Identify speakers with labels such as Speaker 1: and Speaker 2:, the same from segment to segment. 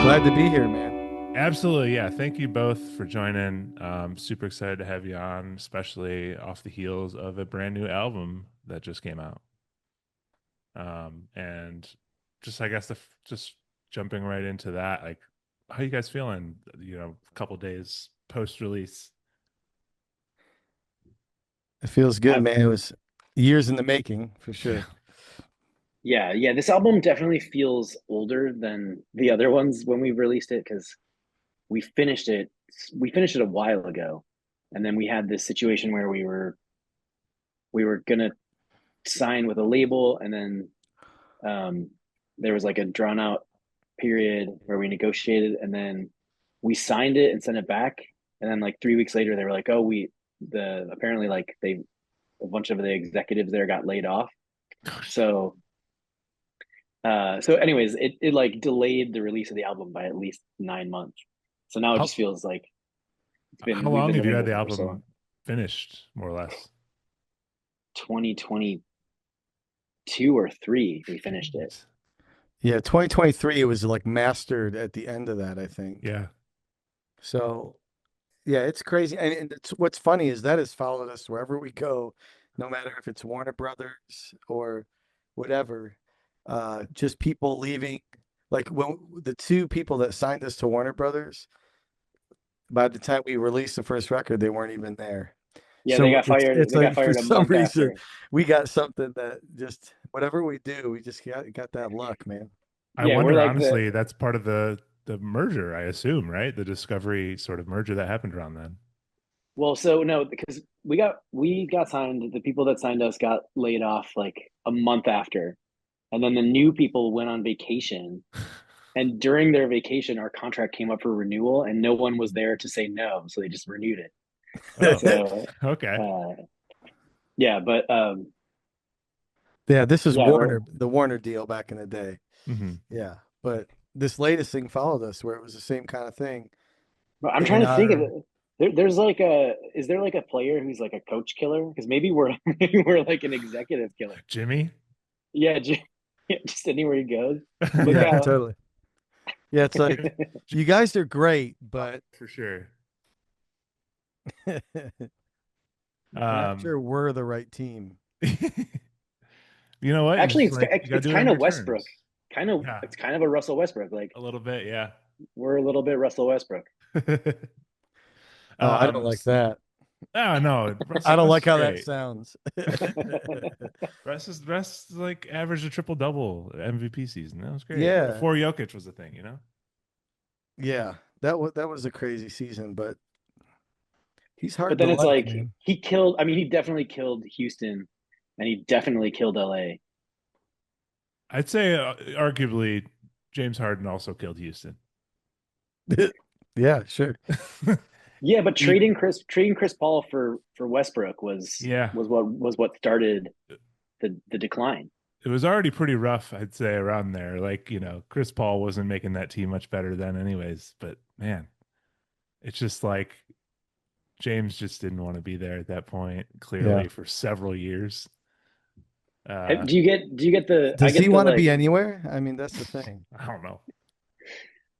Speaker 1: Glad to be here, man.
Speaker 2: Absolutely, yeah. Thank you both for joining. Super excited to have you on, especially off the heels of a brand new album that just came out. And just I guess just jumping right into that, like, how you guys feeling? A couple days post release.
Speaker 1: It feels good,
Speaker 3: I,
Speaker 1: man. It was years in the making for
Speaker 2: Yeah.
Speaker 1: sure.
Speaker 3: yeah. This album definitely feels older than the other ones when we released it because we finished it. We finished it a while ago, and then we had this situation where we were gonna sign with a label, and then um, there was like a drawn out period where we negotiated, and then we signed it and sent it back, and then like 3 weeks later they were like, oh, we the apparently like they a bunch of the executives there got laid off, so. So anyways, it like delayed the release of the album by at least 9 months. So now it
Speaker 2: How
Speaker 3: just feels like
Speaker 2: how
Speaker 3: we've
Speaker 2: long
Speaker 3: been
Speaker 2: have you
Speaker 3: living
Speaker 2: had
Speaker 3: with
Speaker 2: the
Speaker 3: it for so long.
Speaker 2: album finished, more or less?
Speaker 3: 2022 or three, we finished it.
Speaker 2: Jeez.
Speaker 1: Yeah, 2023, it was like mastered at the end of that, I think.
Speaker 2: Yeah.
Speaker 1: So, yeah, it's crazy. And it's, what's funny is that has followed us wherever we go, no matter if it's Warner Brothers or whatever. Just people leaving. Like when the two people that signed us to Warner Brothers, by the time we released the first record, they weren't even there.
Speaker 3: Yeah, they
Speaker 1: So
Speaker 3: got fired.
Speaker 1: it's
Speaker 3: They got
Speaker 1: like for
Speaker 3: fired a
Speaker 1: some
Speaker 3: month
Speaker 1: reason
Speaker 3: after.
Speaker 1: we got something that just whatever we do, we just got that luck, man.
Speaker 2: I
Speaker 3: Yeah, we're
Speaker 2: wonder,
Speaker 3: like the
Speaker 2: honestly, that's part of the merger, I assume, right? The Discovery sort of merger that happened around then.
Speaker 3: well, so no, because we got signed. The people that signed us got laid off like a month after, and then the new people went on vacation. And during their vacation, our contract came up for renewal, and no one was there to say no, so they just renewed it.
Speaker 2: Oh,
Speaker 3: So
Speaker 2: okay.
Speaker 3: yeah, but
Speaker 1: Yeah, this is
Speaker 3: yeah, we're.
Speaker 1: the Warner deal back in the day.
Speaker 2: Hmm.
Speaker 1: Yeah, but this latest thing followed us where it was the same kind of thing.
Speaker 3: But I'm trying
Speaker 1: In
Speaker 3: to think of
Speaker 1: our
Speaker 3: it. There's like a. Is there like a player who's like a coach killer? Because maybe we're maybe we're like an executive killer.
Speaker 2: Jimmy?
Speaker 3: Yeah, just anywhere he goes. Look
Speaker 1: yeah,
Speaker 3: out.
Speaker 1: totally. Yeah, it's like you guys are great, but
Speaker 2: For sure.
Speaker 1: we're not
Speaker 2: Um,
Speaker 1: sure we're the right team.
Speaker 2: you know what? It's
Speaker 3: Actually,
Speaker 2: just like you gotta
Speaker 3: it's
Speaker 2: do it on
Speaker 3: kind of
Speaker 2: your
Speaker 3: Westbrook.
Speaker 2: terms.
Speaker 3: Kind of,
Speaker 2: Yeah,
Speaker 3: it's kind of a Russell Westbrook. Like
Speaker 2: a little bit, yeah.
Speaker 3: we're a little bit Russell Westbrook.
Speaker 1: Oh, I don't
Speaker 2: um,
Speaker 1: like that.
Speaker 2: oh no,
Speaker 1: I don't
Speaker 2: Russ
Speaker 1: like
Speaker 2: is
Speaker 1: how that
Speaker 2: great.
Speaker 1: sounds.
Speaker 2: Russ like averaged a triple double MVP season. That was great.
Speaker 1: Yeah,
Speaker 2: Before Jokic was a thing, you know?
Speaker 1: yeah. That was a crazy season, but he's
Speaker 3: But
Speaker 1: hard to
Speaker 3: then it's
Speaker 1: like,
Speaker 3: like
Speaker 1: man.
Speaker 3: he killed. I mean, he definitely killed Houston, and he definitely killed LA.
Speaker 2: I'd say arguably James Harden also killed Houston.
Speaker 1: Yeah, sure.
Speaker 3: Yeah, but
Speaker 2: He,
Speaker 3: trading Chris Paul for Westbrook
Speaker 2: yeah,
Speaker 3: was what started the decline.
Speaker 2: it was already pretty rough, I'd say, around there. Like, Chris Paul wasn't making that team much better then, anyways. But man, it's just like James just didn't want to be there at that point,
Speaker 1: Yeah.
Speaker 2: clearly, for several years. Uh,
Speaker 3: Do you get the I
Speaker 1: Does he
Speaker 3: get the
Speaker 1: want to be
Speaker 3: like
Speaker 1: anywhere? I mean, that's the thing.
Speaker 2: I don't know.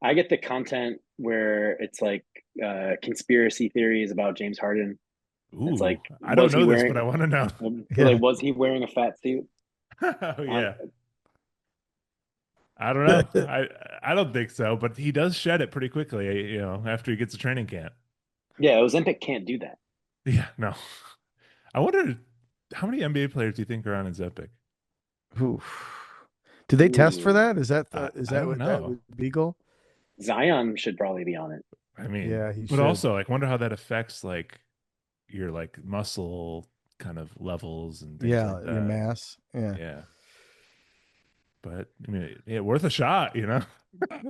Speaker 3: I get the content where it's like conspiracy theories about James Harden. It's
Speaker 2: Ooh,
Speaker 3: like
Speaker 2: I don't
Speaker 3: was he
Speaker 2: know this, but I
Speaker 3: wearing
Speaker 2: want to know.
Speaker 1: Yeah.
Speaker 3: like was he wearing a fat suit?
Speaker 2: Oh
Speaker 3: On
Speaker 2: yeah. I don't know. I don't think so, but he does shed it pretty quickly, after he gets to training camp.
Speaker 3: Yeah, Ozempic can't do that.
Speaker 2: Yeah, no. I wonder how many NBA players do you think are on Ozempic?
Speaker 1: Ooh. Do they test for
Speaker 3: Ooh.
Speaker 1: that? Is
Speaker 2: I
Speaker 1: that
Speaker 2: don't
Speaker 1: what that
Speaker 2: know.
Speaker 1: would Beagle?
Speaker 3: Zion should probably be on it.
Speaker 2: I mean,
Speaker 1: Yeah, he
Speaker 2: but
Speaker 1: should.
Speaker 2: also like wonder how that affects like your like muscle kind of levels and things like
Speaker 1: Yeah, your
Speaker 2: that.
Speaker 1: mass. Yeah.
Speaker 2: Yeah. But I mean, yeah, worth a shot.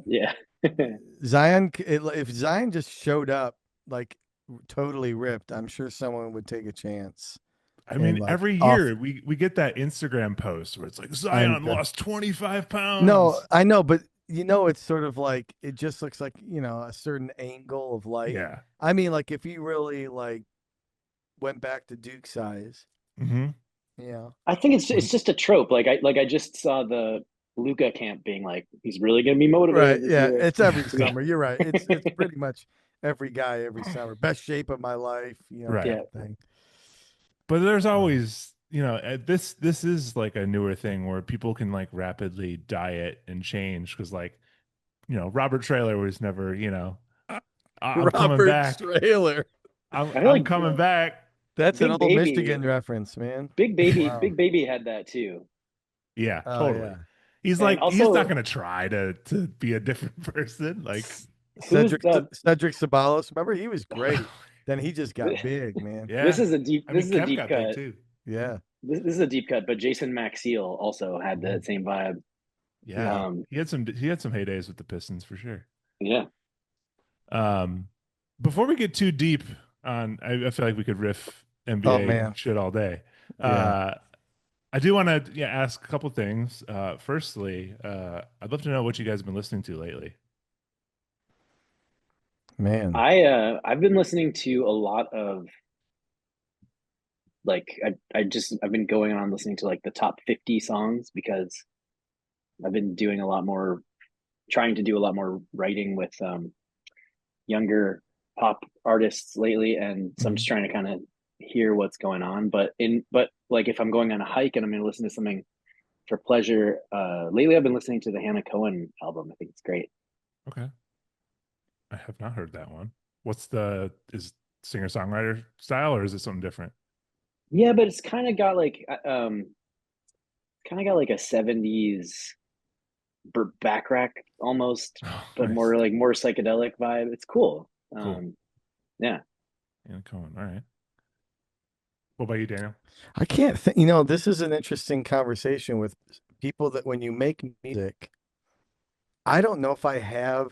Speaker 3: Yeah.
Speaker 1: If Zion just showed up like totally ripped, I'm sure someone would take a chance
Speaker 2: I
Speaker 1: and
Speaker 2: mean,
Speaker 1: like
Speaker 2: every
Speaker 1: off.
Speaker 2: year we get that Instagram post where it's like
Speaker 1: I'm
Speaker 2: Zion lost 25
Speaker 1: No,
Speaker 2: pounds.
Speaker 1: I know, but it's sort of like it just looks like, a certain angle of light.
Speaker 2: Yeah.
Speaker 1: I mean, like if he really like went back to Duke size,
Speaker 2: Hmm.
Speaker 1: yeah.
Speaker 3: I think it's just a trope. Like I just saw the Luca camp being like he's really going to be
Speaker 1: Right.
Speaker 3: motivated this
Speaker 1: Yeah.
Speaker 3: year.
Speaker 1: It's every
Speaker 3: Yeah,
Speaker 1: summer. You're right. It's pretty much every guy every summer. Best shape of my life,
Speaker 2: Right.
Speaker 3: yeah,
Speaker 1: type of thing.
Speaker 2: But there's
Speaker 1: Uh,
Speaker 2: always, this is like a newer thing where people can like rapidly diet and change because like, Robert Trailer was never, I'm coming
Speaker 1: Robert
Speaker 2: back.
Speaker 1: Trailer.
Speaker 2: I'm
Speaker 3: I feel
Speaker 2: I'm
Speaker 3: like
Speaker 2: coming back.
Speaker 1: That's an
Speaker 3: Big
Speaker 1: old
Speaker 3: Baby,
Speaker 1: Michigan reference, man. Wow.
Speaker 3: Big Baby had that too,
Speaker 2: Yeah,
Speaker 1: Oh
Speaker 2: totally.
Speaker 1: yeah.
Speaker 2: He's
Speaker 3: and
Speaker 2: not
Speaker 3: also
Speaker 2: gonna try to be a different person. Like,
Speaker 3: who's
Speaker 1: Cedric Sabalos. Remember, he was great. Then he just got big, man.
Speaker 2: yeah. I
Speaker 3: this
Speaker 2: mean,
Speaker 3: is a
Speaker 2: Kev
Speaker 3: deep
Speaker 2: got big
Speaker 3: cut.
Speaker 2: too.
Speaker 1: Yeah.
Speaker 3: This is a deep cut, but Jason Maxiel also had
Speaker 2: Mhm.
Speaker 3: that same vibe.
Speaker 2: Yeah.
Speaker 1: Yeah.
Speaker 2: He had some heydays with the Pistons for sure.
Speaker 3: Yeah,
Speaker 2: Um, before we get too deep on, I feel like we could riff
Speaker 1: Oh
Speaker 2: NBA
Speaker 1: man.
Speaker 2: shit all day.
Speaker 1: Yeah.
Speaker 2: Uh, I do want to ask a couple things. Firstly, I'd love to know what you guys have been listening to lately.
Speaker 1: Man.
Speaker 3: I've been listening to a lot of like I've been going on listening to like the top 50 songs because I've been doing a lot more trying to do a lot more writing with younger pop artists lately, and so I'm
Speaker 1: Mhm.
Speaker 3: just trying to kind of hear what's going on. But like if I'm going on a hike and I'm going to listen to something for pleasure, lately I've been listening to the Hannah Cohen album. I think it's great.
Speaker 2: Okay. I have not heard that one. Is singer-songwriter style or is it something different?
Speaker 3: Yeah, but it's kind of got like a 70s backrack almost,
Speaker 2: Oh,
Speaker 3: but
Speaker 2: nice.
Speaker 3: more psychedelic vibe. It's cool.
Speaker 2: Cool.
Speaker 3: Yeah.
Speaker 2: And Cohen. All right. What about you, Daniel?
Speaker 1: I can't think, this is an interesting conversation with people that when you make music, I don't know if I have,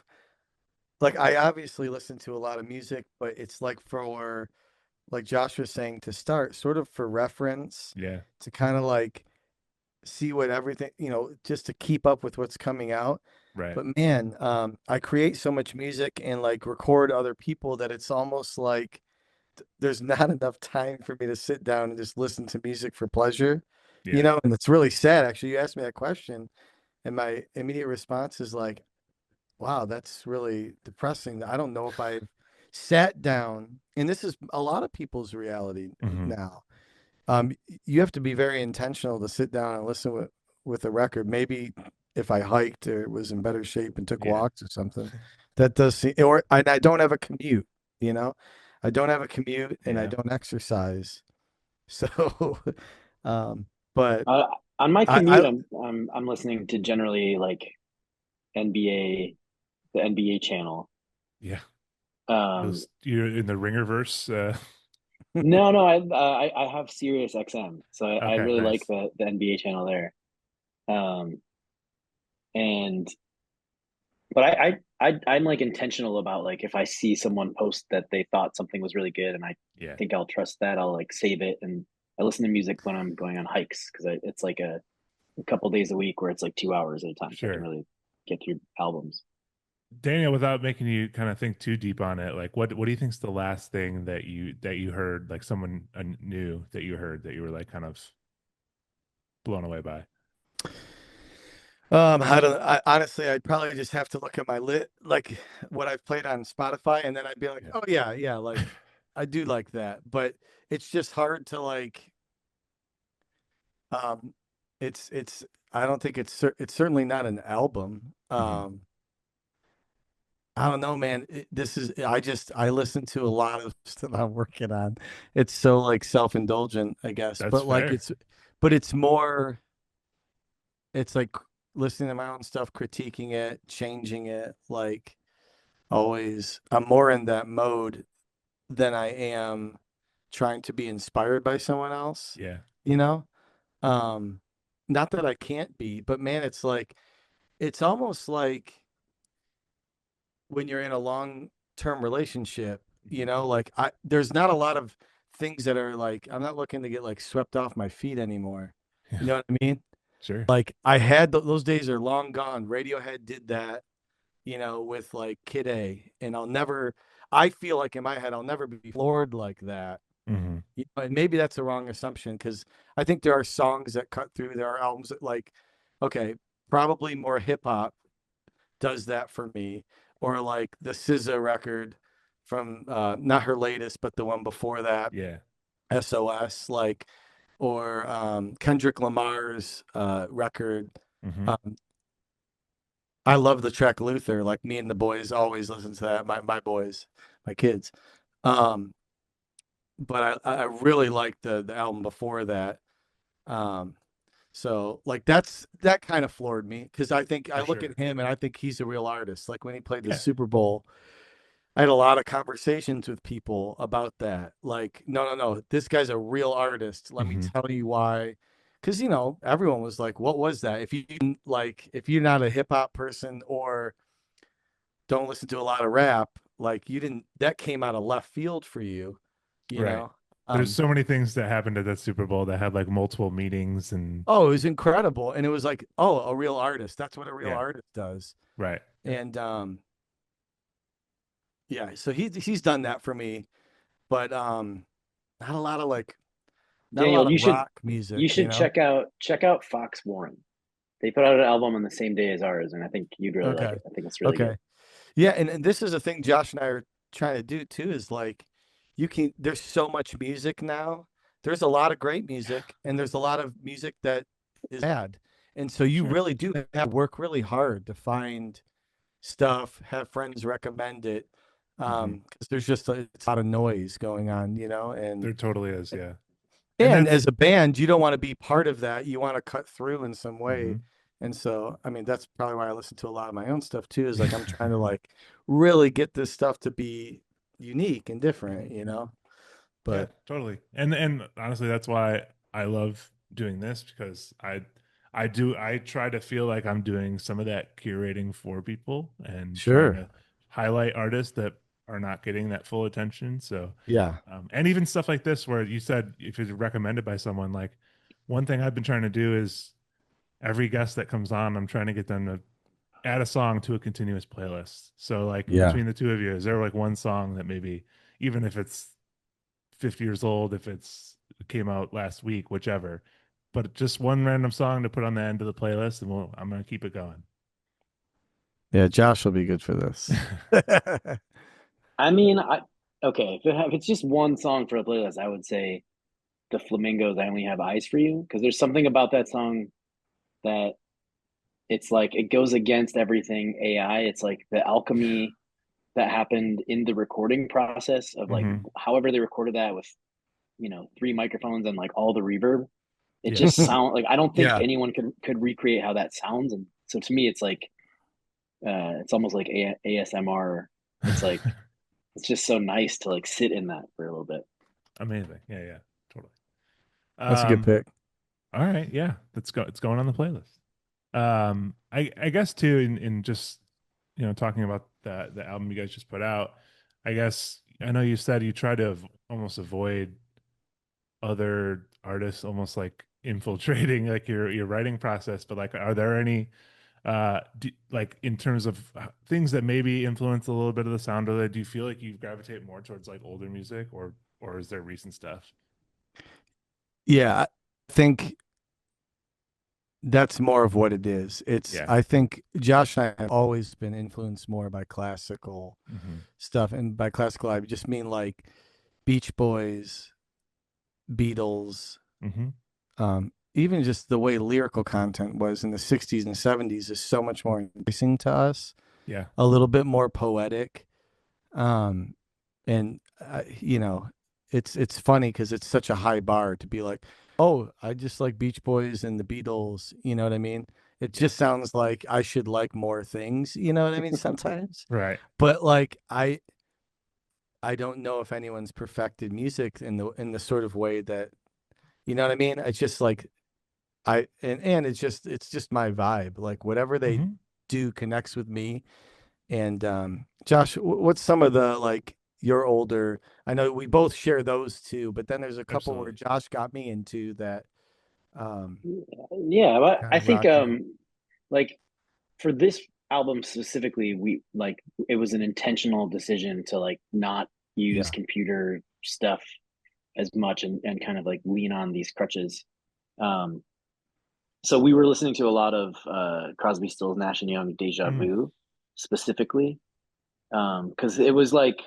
Speaker 1: like, I obviously listen to a lot of music, but it's like for, like Josh was saying, to start sort of for reference,
Speaker 2: Yeah.
Speaker 1: to kind of like see what everything, just to keep up with what's coming out.
Speaker 2: Right.
Speaker 1: But man, I create so much music and like record other people that it's almost like there's not enough time for me to sit down and just listen to music for pleasure,
Speaker 2: Yeah.
Speaker 1: and it's really sad. Actually, you asked me that question, and my immediate response is like, wow, that's really depressing. I don't know if I've sat down, and this is a lot of people's reality
Speaker 2: Hmm.
Speaker 1: now. You have to be very intentional to sit down and listen with a record. Maybe if I hiked or was in better shape and took
Speaker 2: Yeah.
Speaker 1: walks or something, that does seem, or I don't have a commute, you know, I don't have a commute and I
Speaker 2: Yeah.
Speaker 1: don't exercise. So, um, but
Speaker 3: Uh, on my commute,
Speaker 1: I
Speaker 3: I'm listening to generally like NBA, the NBA channel.
Speaker 2: Yeah.
Speaker 3: Um,
Speaker 2: You're in the Ringerverse.
Speaker 3: no, I have Sirius XM, so I
Speaker 2: Okay.
Speaker 3: really like
Speaker 2: Nice.
Speaker 3: the NBA channel there. Um, and but I'm like intentional about like if I see someone post that they thought something was really good, and I
Speaker 2: Yeah.
Speaker 3: think I'll trust that, I'll like save it, and I listen to music when I'm going on hikes because it's like a couple days a week where it's like 2 hours at a time, so I can
Speaker 2: Sure.
Speaker 3: really get through albums.
Speaker 2: Daniel, without making you kind of think too deep on it, like what do you think's the last thing that you heard, like someone new that you heard that you were like kind of blown away by?
Speaker 1: I don't, honestly, I'd probably just have to look at my like what I've played on Spotify, and then I'd be like,
Speaker 2: Yeah.
Speaker 1: oh yeah, yeah, like I do like that, but it's just hard to like, um, it's, I don't think it's certainly not an album.
Speaker 2: Hmm.
Speaker 1: I don't know, man. I listen to a lot of stuff I'm working on. It's so like self-indulgent, I guess,
Speaker 2: That's fair.
Speaker 1: but it's more, it's like listening to my own stuff, critiquing it, changing it, like always. I'm more in that mode than I am trying to be inspired by someone else,
Speaker 2: Yeah.
Speaker 1: you know? Um, Not that I can't be, but man, it's almost like when you're in a long-term relationship, like there's not a lot of things that are like I'm not looking to get like swept off my feet anymore.
Speaker 2: Yeah.
Speaker 1: You know what I mean?
Speaker 2: Sure.
Speaker 1: Like I had those days are long gone. Radiohead did that, with like Kid A, and I feel like in my head I'll never be floored like that.
Speaker 2: Hmm.
Speaker 1: And maybe that's a wrong assumption because I think there are songs that cut through. There are albums that like, okay, probably more hip hop does that for me, or like the SZA record from not her latest, but the one before that,
Speaker 2: Yeah.
Speaker 1: SOS, like, or Kendrick Lamar's record.
Speaker 2: Hmm.
Speaker 1: Um, I love the track Luther. Like me and the boys always listen to that. My boys, my kids. Um, but I really like the album before that. Um, so like that kind of floored me because I think I
Speaker 2: For
Speaker 1: look
Speaker 2: sure.
Speaker 1: at him and I think he's a real artist. Like when he played the
Speaker 2: Yeah.
Speaker 1: Super Bowl, I had a lot of conversations with people about that. Like, no, no, no, this guy's a real artist. Let me
Speaker 2: Hmm.
Speaker 1: tell you why. Because everyone was like, "What was that?" If you're not a hip hop person or don't listen to a lot of rap, like you didn't, that came out of left field for you, you
Speaker 2: Right.
Speaker 1: know.
Speaker 2: There's
Speaker 1: Um,
Speaker 2: so many things that happened at that Super Bowl that had like multiple meetings and
Speaker 1: oh, it was incredible, and it was like, oh, a real artist. That's what a real
Speaker 2: yeah.
Speaker 1: artist does,
Speaker 2: Right.
Speaker 1: and yeah. So he's done that for me, but not a lot of like, not a
Speaker 3: Daniel,
Speaker 1: lot of rock
Speaker 3: you
Speaker 1: music,
Speaker 3: should check out Fox Warren. They put out an album on the same day as ours, and I think you'd really like
Speaker 1: Okay.
Speaker 3: it. I think it's really good.
Speaker 1: Okay. Yeah, and this is a thing Josh and I are trying to do too, is like there's so much music now. There's a lot of great music and there's a lot of music that is bad. And so you
Speaker 2: Sure.
Speaker 1: really do have to work really hard to find stuff, have friends recommend it.
Speaker 2: Hmm.
Speaker 1: Because there's just it's a lot of noise going on,
Speaker 2: There totally is, yeah. And
Speaker 1: and
Speaker 2: that's
Speaker 1: as a band, you don't want to be part of that. You want to cut through in some way.
Speaker 2: hmm
Speaker 1: And so, I mean, that's probably why I listen to a lot of my own stuff too, is like I'm trying to like really get this stuff to be unique and
Speaker 2: hmm
Speaker 1: different.
Speaker 2: Yeah,
Speaker 1: But
Speaker 2: totally. And honestly, that's why I love doing this because I try to feel like I'm doing some of that curating for people and trying
Speaker 1: sure.
Speaker 2: to highlight artists that are not getting that full attention. So,
Speaker 1: Yeah.
Speaker 2: and even stuff like this where you said if it's recommended by someone, like one thing I've been trying to do is every guest that comes on, I'm trying to get them to add a song to a continuous playlist. So like
Speaker 1: Yeah.
Speaker 2: between the two of you, is there like one song that maybe even if it's 50 years old, if it came out last week, whichever. But just one random song to put on the end of the playlist, and I'm gonna keep it going.
Speaker 1: Yeah. Josh will be good for this.
Speaker 3: I mean, okay, if it's just one song for a playlist, I would say the Flamingos. I only have eyes for you because there's something about that song that it's like it goes against everything AI. It's like the alchemy that happened in the recording process of like
Speaker 2: Hmm.
Speaker 3: however they recorded that with three microphones and like all the reverb. It
Speaker 2: Yeah.
Speaker 3: just sound like I don't think
Speaker 1: Yeah.
Speaker 3: anyone could recreate how that sounds. And so to me, it's like it's almost like ASMR. It's like it's just so nice to like sit in that for a little bit.
Speaker 2: Amazing. Yeah, yeah, totally.
Speaker 1: That's a good
Speaker 2: Um,
Speaker 1: pick.
Speaker 2: all right, yeah, let's go. It's going on the playlist. I guess too in just talking about the album you guys just put out. I guess I know you said you try to almost avoid other artists almost like infiltrating like your writing process, but like are there any like in terms of things that maybe influence a little bit of the sound of it, do you feel like you gravitate more towards like older music or is there recent stuff?
Speaker 1: Yeah. I think that's more of what it is.
Speaker 2: Yeah.
Speaker 1: I think Josh and I have always been influenced more by classical
Speaker 2: Hmm.
Speaker 1: stuff. And by classical, I just mean like Beach Boys, Beatles,
Speaker 2: Hmm.
Speaker 1: even just the way lyrical content was in the 60s and 70s is so much more enticing to us,
Speaker 2: Yeah.
Speaker 1: a little bit more poetic. Um, and it's funny because it's such a high bar to be like, oh, I just like Beach Boys and the Beatles. You know what I mean? It
Speaker 2: Yeah.
Speaker 1: just sounds like I should like more things. You know what I mean? Sometimes,
Speaker 2: Right.
Speaker 1: but like I don't know if anyone's perfected music in the sort of way that you know what I mean. It's just like and it's just my vibe. Like whatever they
Speaker 2: Hmm.
Speaker 1: do connects with me. And Josh, what's some of the like your older? I know we both share those two, but then there's a couple where
Speaker 2: Absolutely.
Speaker 1: Josh got me into that um
Speaker 3: Yeah, but
Speaker 1: kind
Speaker 3: I
Speaker 1: of
Speaker 3: think
Speaker 1: rockier.
Speaker 3: like for this album specifically, we like it was an intentional decision to like not use
Speaker 1: Yeah.
Speaker 3: computer stuff as much and kind of like lean on these crutches. Um So we were listening to a lot of Crosby, Stills, Nash and Young, Deja
Speaker 2: Mm,
Speaker 3: Vu, specifically, because it was like,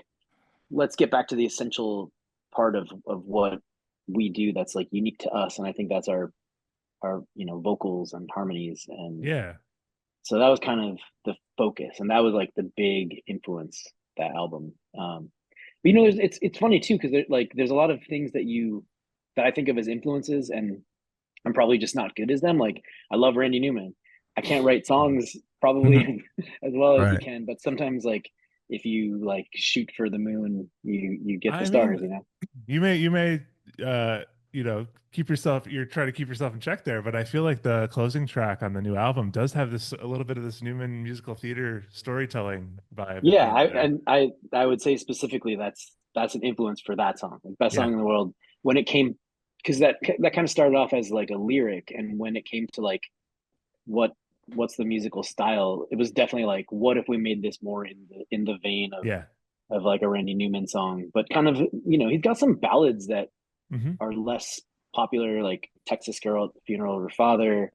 Speaker 3: let's get back to the essential part of what we do that's like unique to us, and I think that's our vocals and harmonies, and
Speaker 2: yeah.
Speaker 3: so that was kind of the focus, and that was like the big influence, that album. But it's funny too, because like there's a lot of things that I think of as influences, and I'm probably just not good as them. Like I love Randy Newman. I can't write
Speaker 2: Mhm.
Speaker 3: songs probably as well as he
Speaker 1: Right.
Speaker 3: can, but sometimes like if you like shoot for the moon, you get the
Speaker 2: I mean,
Speaker 3: stars, you know?
Speaker 2: you may uh keep yourself you're trying to keep yourself in check there, but I feel like the closing track on the new album does have this a little bit of this Newman musical theater storytelling vibe at
Speaker 3: Yeah,
Speaker 2: the end there.
Speaker 3: I would say specifically that's an influence for that song, like best
Speaker 2: Yeah.
Speaker 3: song in the world. When it came, because that kind of started off as like a lyric, and when it came to like what what's the musical style, it was definitely like, what if we made this more in the vein
Speaker 2: Yeah.
Speaker 3: of like a Randy Newman song, but kind of, he's got some ballads that
Speaker 2: Hmm.
Speaker 3: are less popular, like Texas Girl at the Funeral of Her Father,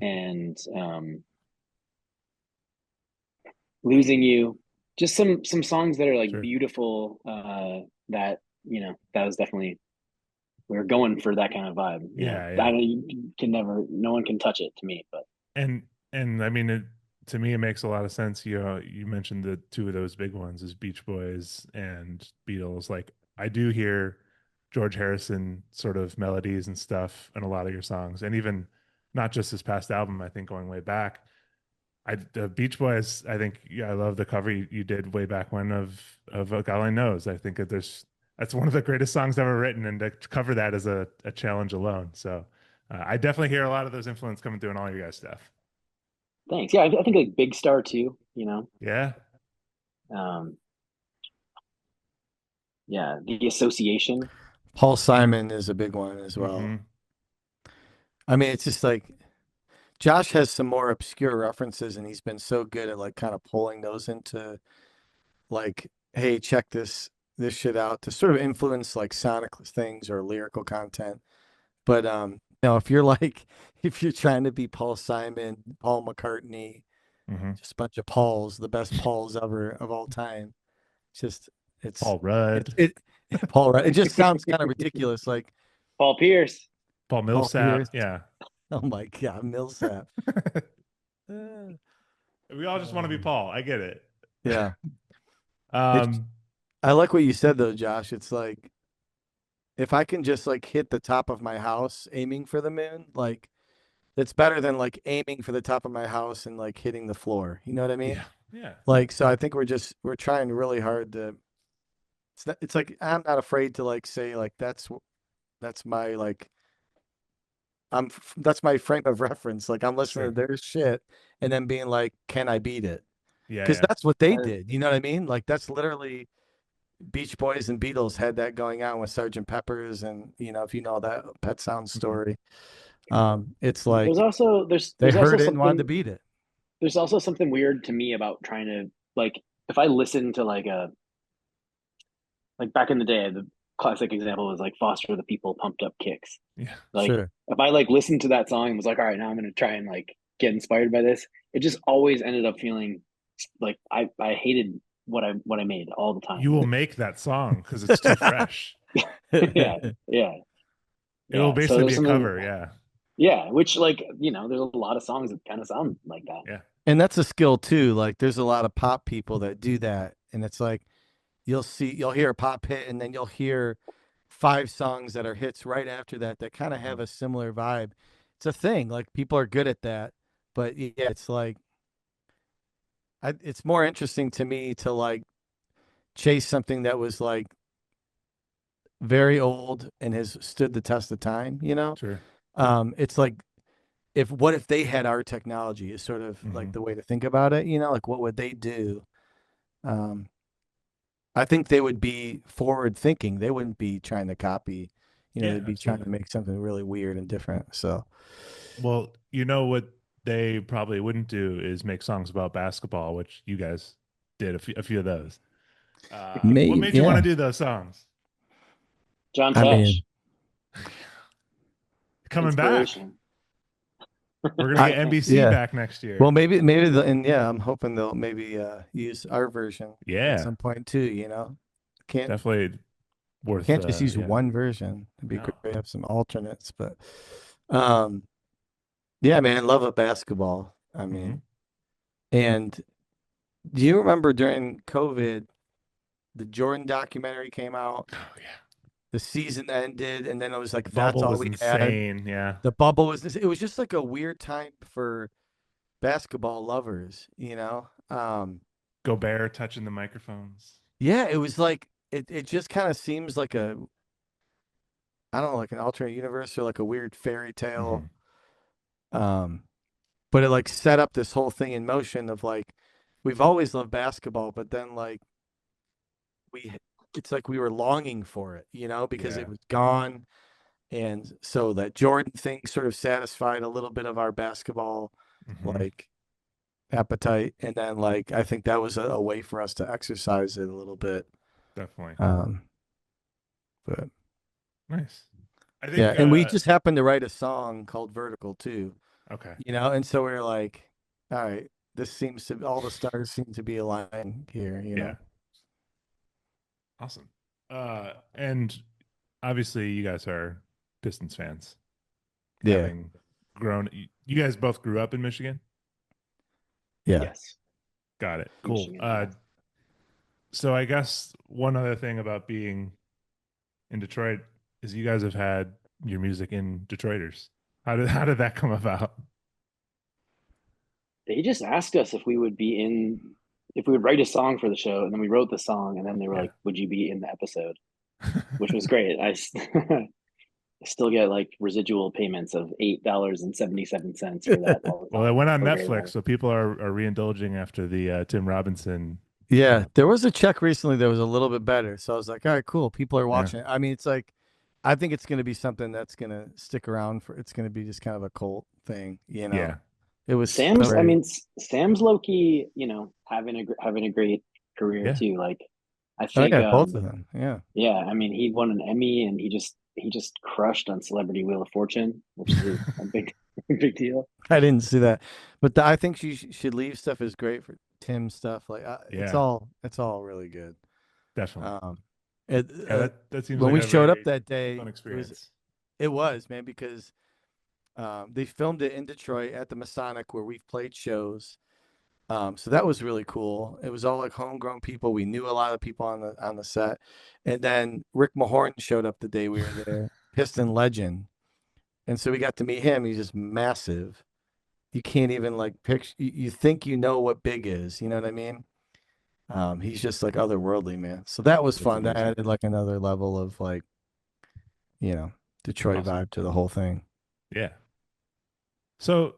Speaker 3: and Losing You. Just some songs that are like
Speaker 2: Sure.
Speaker 3: beautiful. That was definitely, we were going for that kind of vibe.
Speaker 2: Yeah,
Speaker 3: I
Speaker 2: yeah.
Speaker 3: don't, you can never, no one can touch it to me. But
Speaker 2: and and I mean, to me it makes a lot of sense. You mentioned the two of those big ones is Beach Boys and Beatles. Like I do hear George Harrison sort of melodies and stuff in a lot of your songs, and even not just his past album. I think going way back, the Beach Boys. I think, yeah, I love the cover you did way back when of God Only Knows. I think that there's that's one of the greatest songs ever written, and to cover that is a challenge alone. So I definitely hear a lot of those influence coming through in all your guys' stuff.
Speaker 3: thanks. Yeah, I think like Big Star too.
Speaker 2: Yeah.
Speaker 3: Um, yeah, the association.
Speaker 1: Paul Simon is a big one as well.
Speaker 2: Hmm.
Speaker 1: I mean, it's just like Josh has some more obscure references, and he's been so good at like kind of pulling those into like, hey, check this shit out to sort of influence like sonic things or lyrical content. But if you're like if you're trying to be Paul Simon, Paul McCartney,
Speaker 2: Hmm.
Speaker 1: just a bunch of Pauls, the best Pauls ever of all time. It's just it's
Speaker 2: Paul
Speaker 1: it
Speaker 2: Rudd,
Speaker 1: it Paul, right? It just sounds kind of ridiculous, like
Speaker 3: Paul Pierce.
Speaker 2: Paul
Speaker 1: Paul
Speaker 2: Millsap.
Speaker 1: Pierce.
Speaker 2: Yeah.
Speaker 1: Oh my God, Millsap. Uh,
Speaker 2: We all just want to be
Speaker 1: um,
Speaker 2: Paul. I get it.
Speaker 1: yeah, it's.
Speaker 2: Um,
Speaker 1: I like what you said though, Josh. It's like if I can just like hit the top of my house aiming for the moon, like it's better than like aiming for the top of my house and like hitting the floor. You know what I mean?
Speaker 2: yeah. Yeah.
Speaker 1: Like, so I think we're trying really hard to. It's like I'm not afraid to like say like that's my like that's my frame of reference. Like I'm listening
Speaker 2: Sure.
Speaker 1: to their shit and then being like, can I beat it?
Speaker 2: Yeah.
Speaker 1: Because
Speaker 2: Yeah.
Speaker 1: that's what they
Speaker 3: Uh,
Speaker 1: did. You know what I mean? Like that's literally Beach Boys and Beatles had that going on with Sergeant Pepper's, and if you know that Pet Sounds
Speaker 2: Hmm.
Speaker 1: story, it's like they
Speaker 3: there's also
Speaker 1: heard it and wanted to
Speaker 3: something
Speaker 1: beat it.
Speaker 3: there's also something weird to me about trying to, like, if I listen to like back in the day, the classic example was like Foster the People, Pumped Up Kicks.
Speaker 2: Yeah.
Speaker 3: Like
Speaker 1: Sure.
Speaker 3: if I like listened to that song and was like, all right, now I'm gonna try and like get inspired by this, it just always ended up feeling like I hated what I made all the
Speaker 2: You
Speaker 3: time.
Speaker 2: will make that song because it's too fresh.
Speaker 3: Yeah, yeah,
Speaker 2: It will
Speaker 3: yeah. So
Speaker 2: basically
Speaker 3: there's
Speaker 2: be a
Speaker 3: something,
Speaker 2: cover. Yeah.
Speaker 3: yeah, which, like, there's a lot of songs that kind of sound like that.
Speaker 2: Yeah.
Speaker 1: And that's a skill too. Like there's a lot of pop people that do that, and it's like you'll hear a pop hit, and then you'll hear five songs that are hits right after that that kind of
Speaker 2: Hmm.
Speaker 1: have a similar vibe. It's a thing. Like people are good at that, but yeah, it's like it's more interesting to me to like chase something that was like very old and has stood the test of time.
Speaker 2: Sure.
Speaker 1: It's like if what if they had our technology is sort of like
Speaker 2: Hmm.
Speaker 1: the way to think about it. Like what would they do? Um, I think they would be forward thinking. They wouldn't be trying to copy.
Speaker 2: Yeah.
Speaker 1: They'd be trying to
Speaker 2: Absolutely.
Speaker 1: make something really weird and different. So
Speaker 2: Well, you know what they probably wouldn't do is make songs about basketball, which you guys did a few of those. What
Speaker 1: maybe,
Speaker 2: made you want to
Speaker 1: yeah.
Speaker 2: do those songs?
Speaker 3: John
Speaker 1: I
Speaker 3: Tesh,
Speaker 1: mean,
Speaker 2: Coming back.
Speaker 3: inspiration.
Speaker 2: We're gonna
Speaker 1: I
Speaker 2: get NBC
Speaker 1: yeah.
Speaker 2: back next
Speaker 1: Well,
Speaker 2: year.
Speaker 1: maybe and yeah, I'm hoping they'll maybe use our version at
Speaker 2: Yeah,
Speaker 1: some point too, you know. Can't
Speaker 2: definitely worth.
Speaker 1: can't just use
Speaker 2: Yeah.
Speaker 1: one version. It'd be
Speaker 2: No.
Speaker 1: great to have some alternates, but um yeah, man, love of basketball. I
Speaker 2: Hmm.
Speaker 1: mean, and do you remember during COVID, the Jordan documentary came out,
Speaker 2: Oh yeah.
Speaker 1: the season ended, and then it was
Speaker 2: The
Speaker 1: like that's
Speaker 2: bubble
Speaker 1: all
Speaker 2: was
Speaker 1: we had.
Speaker 2: insane. Yeah.
Speaker 1: The bubble was this, it was just like a weird time for basketball lovers, you know?
Speaker 2: Gobert touching the microphones.
Speaker 1: Yeah, it was like it just kind of seems like I don't know, like an alternate universe or like a weird fairy
Speaker 2: Hmm.
Speaker 1: tale. Um, but it like set up this whole thing in motion of like we've always loved basketball, but then like we it's like we were longing for it, you know, because it
Speaker 2: Yeah.
Speaker 1: was gone. And so that Jordan thing sort of satisfied a little bit of our basketball
Speaker 2: Hmm.
Speaker 1: like appetite. And then like I think that was a way for us to exercise it a little bit.
Speaker 2: Definitely.
Speaker 1: Um, but
Speaker 2: Nice. I
Speaker 1: yeah,
Speaker 2: think.
Speaker 1: and we just happened to write a song called Vertical too,
Speaker 2: Okay.
Speaker 1: you know, and so we are like, all right, this seems to all the stars seem to be aligned here, you
Speaker 2: Yeah.
Speaker 1: know.
Speaker 2: Awesome. And obviously, you guys are Pistons fans,
Speaker 1: Yeah,
Speaker 2: having grown. You guys both grew up in Michigan.
Speaker 1: yeah,
Speaker 3: Yes,
Speaker 2: Got it. Cool.
Speaker 3: Michigan. Yeah.
Speaker 2: So I guess one other thing about being in Detroit is you guys have had your music in Detroiters. How did that come about?
Speaker 3: They just asked us if we would be in, if we would write a song for the show, and then we wrote the song, and then they were
Speaker 2: Yeah.
Speaker 3: like, "Would you be in the episode?" Which was great. I still get like residual payments of $8.77 for that all the
Speaker 2: Well, it
Speaker 3: time.
Speaker 2: went on
Speaker 3: So very
Speaker 2: Netflix,
Speaker 3: nice.
Speaker 2: so people are reindulging after the Tim Robinson.
Speaker 1: yeah. There was a check recently that was a little bit better, so I was like, all right, cool. People are
Speaker 2: Yeah.
Speaker 1: watching it. I mean, it's like, I think it's going to be something that's going to stick around for. It's going to be just kind of a cult thing, you know.
Speaker 2: Yeah.
Speaker 1: It was
Speaker 3: Sam's, I
Speaker 1: very,
Speaker 3: mean, Sam's low key, having a great career
Speaker 2: Yeah.
Speaker 3: too. Like, I
Speaker 1: oh
Speaker 3: think,
Speaker 1: yeah, both of them. Yeah,
Speaker 3: yeah, I mean, he won an Emmy, and he just crushed on Celebrity Wheel of Fortune, which is a big big deal.
Speaker 1: I didn't see that, but I think she should leave stuff is great for Tim stuff. Like
Speaker 2: Yeah.
Speaker 1: it's all really good.
Speaker 2: Definitely.
Speaker 1: Um, it,
Speaker 2: Yeah, that seems
Speaker 1: when
Speaker 2: like
Speaker 1: we
Speaker 2: a
Speaker 1: showed up
Speaker 2: very
Speaker 1: that
Speaker 2: fun
Speaker 1: day,
Speaker 2: experience.
Speaker 1: it was man because they filmed it in Detroit at the Masonic where we've played shows. So that was really cool. It was all like homegrown people. We knew a lot of people on the set, and then Rick Mahorn showed up the day we were there, Piston legend, and so we got to meet him. He's just massive. You can't even like picture. You think you know what big is. You know what I mean? He's just like otherworldly, man. So that was
Speaker 2: That's
Speaker 1: fun. That
Speaker 2: amazing.
Speaker 1: added like another level of like Detroit
Speaker 2: Awesome.
Speaker 1: vibe to the whole thing.
Speaker 2: Yeah. So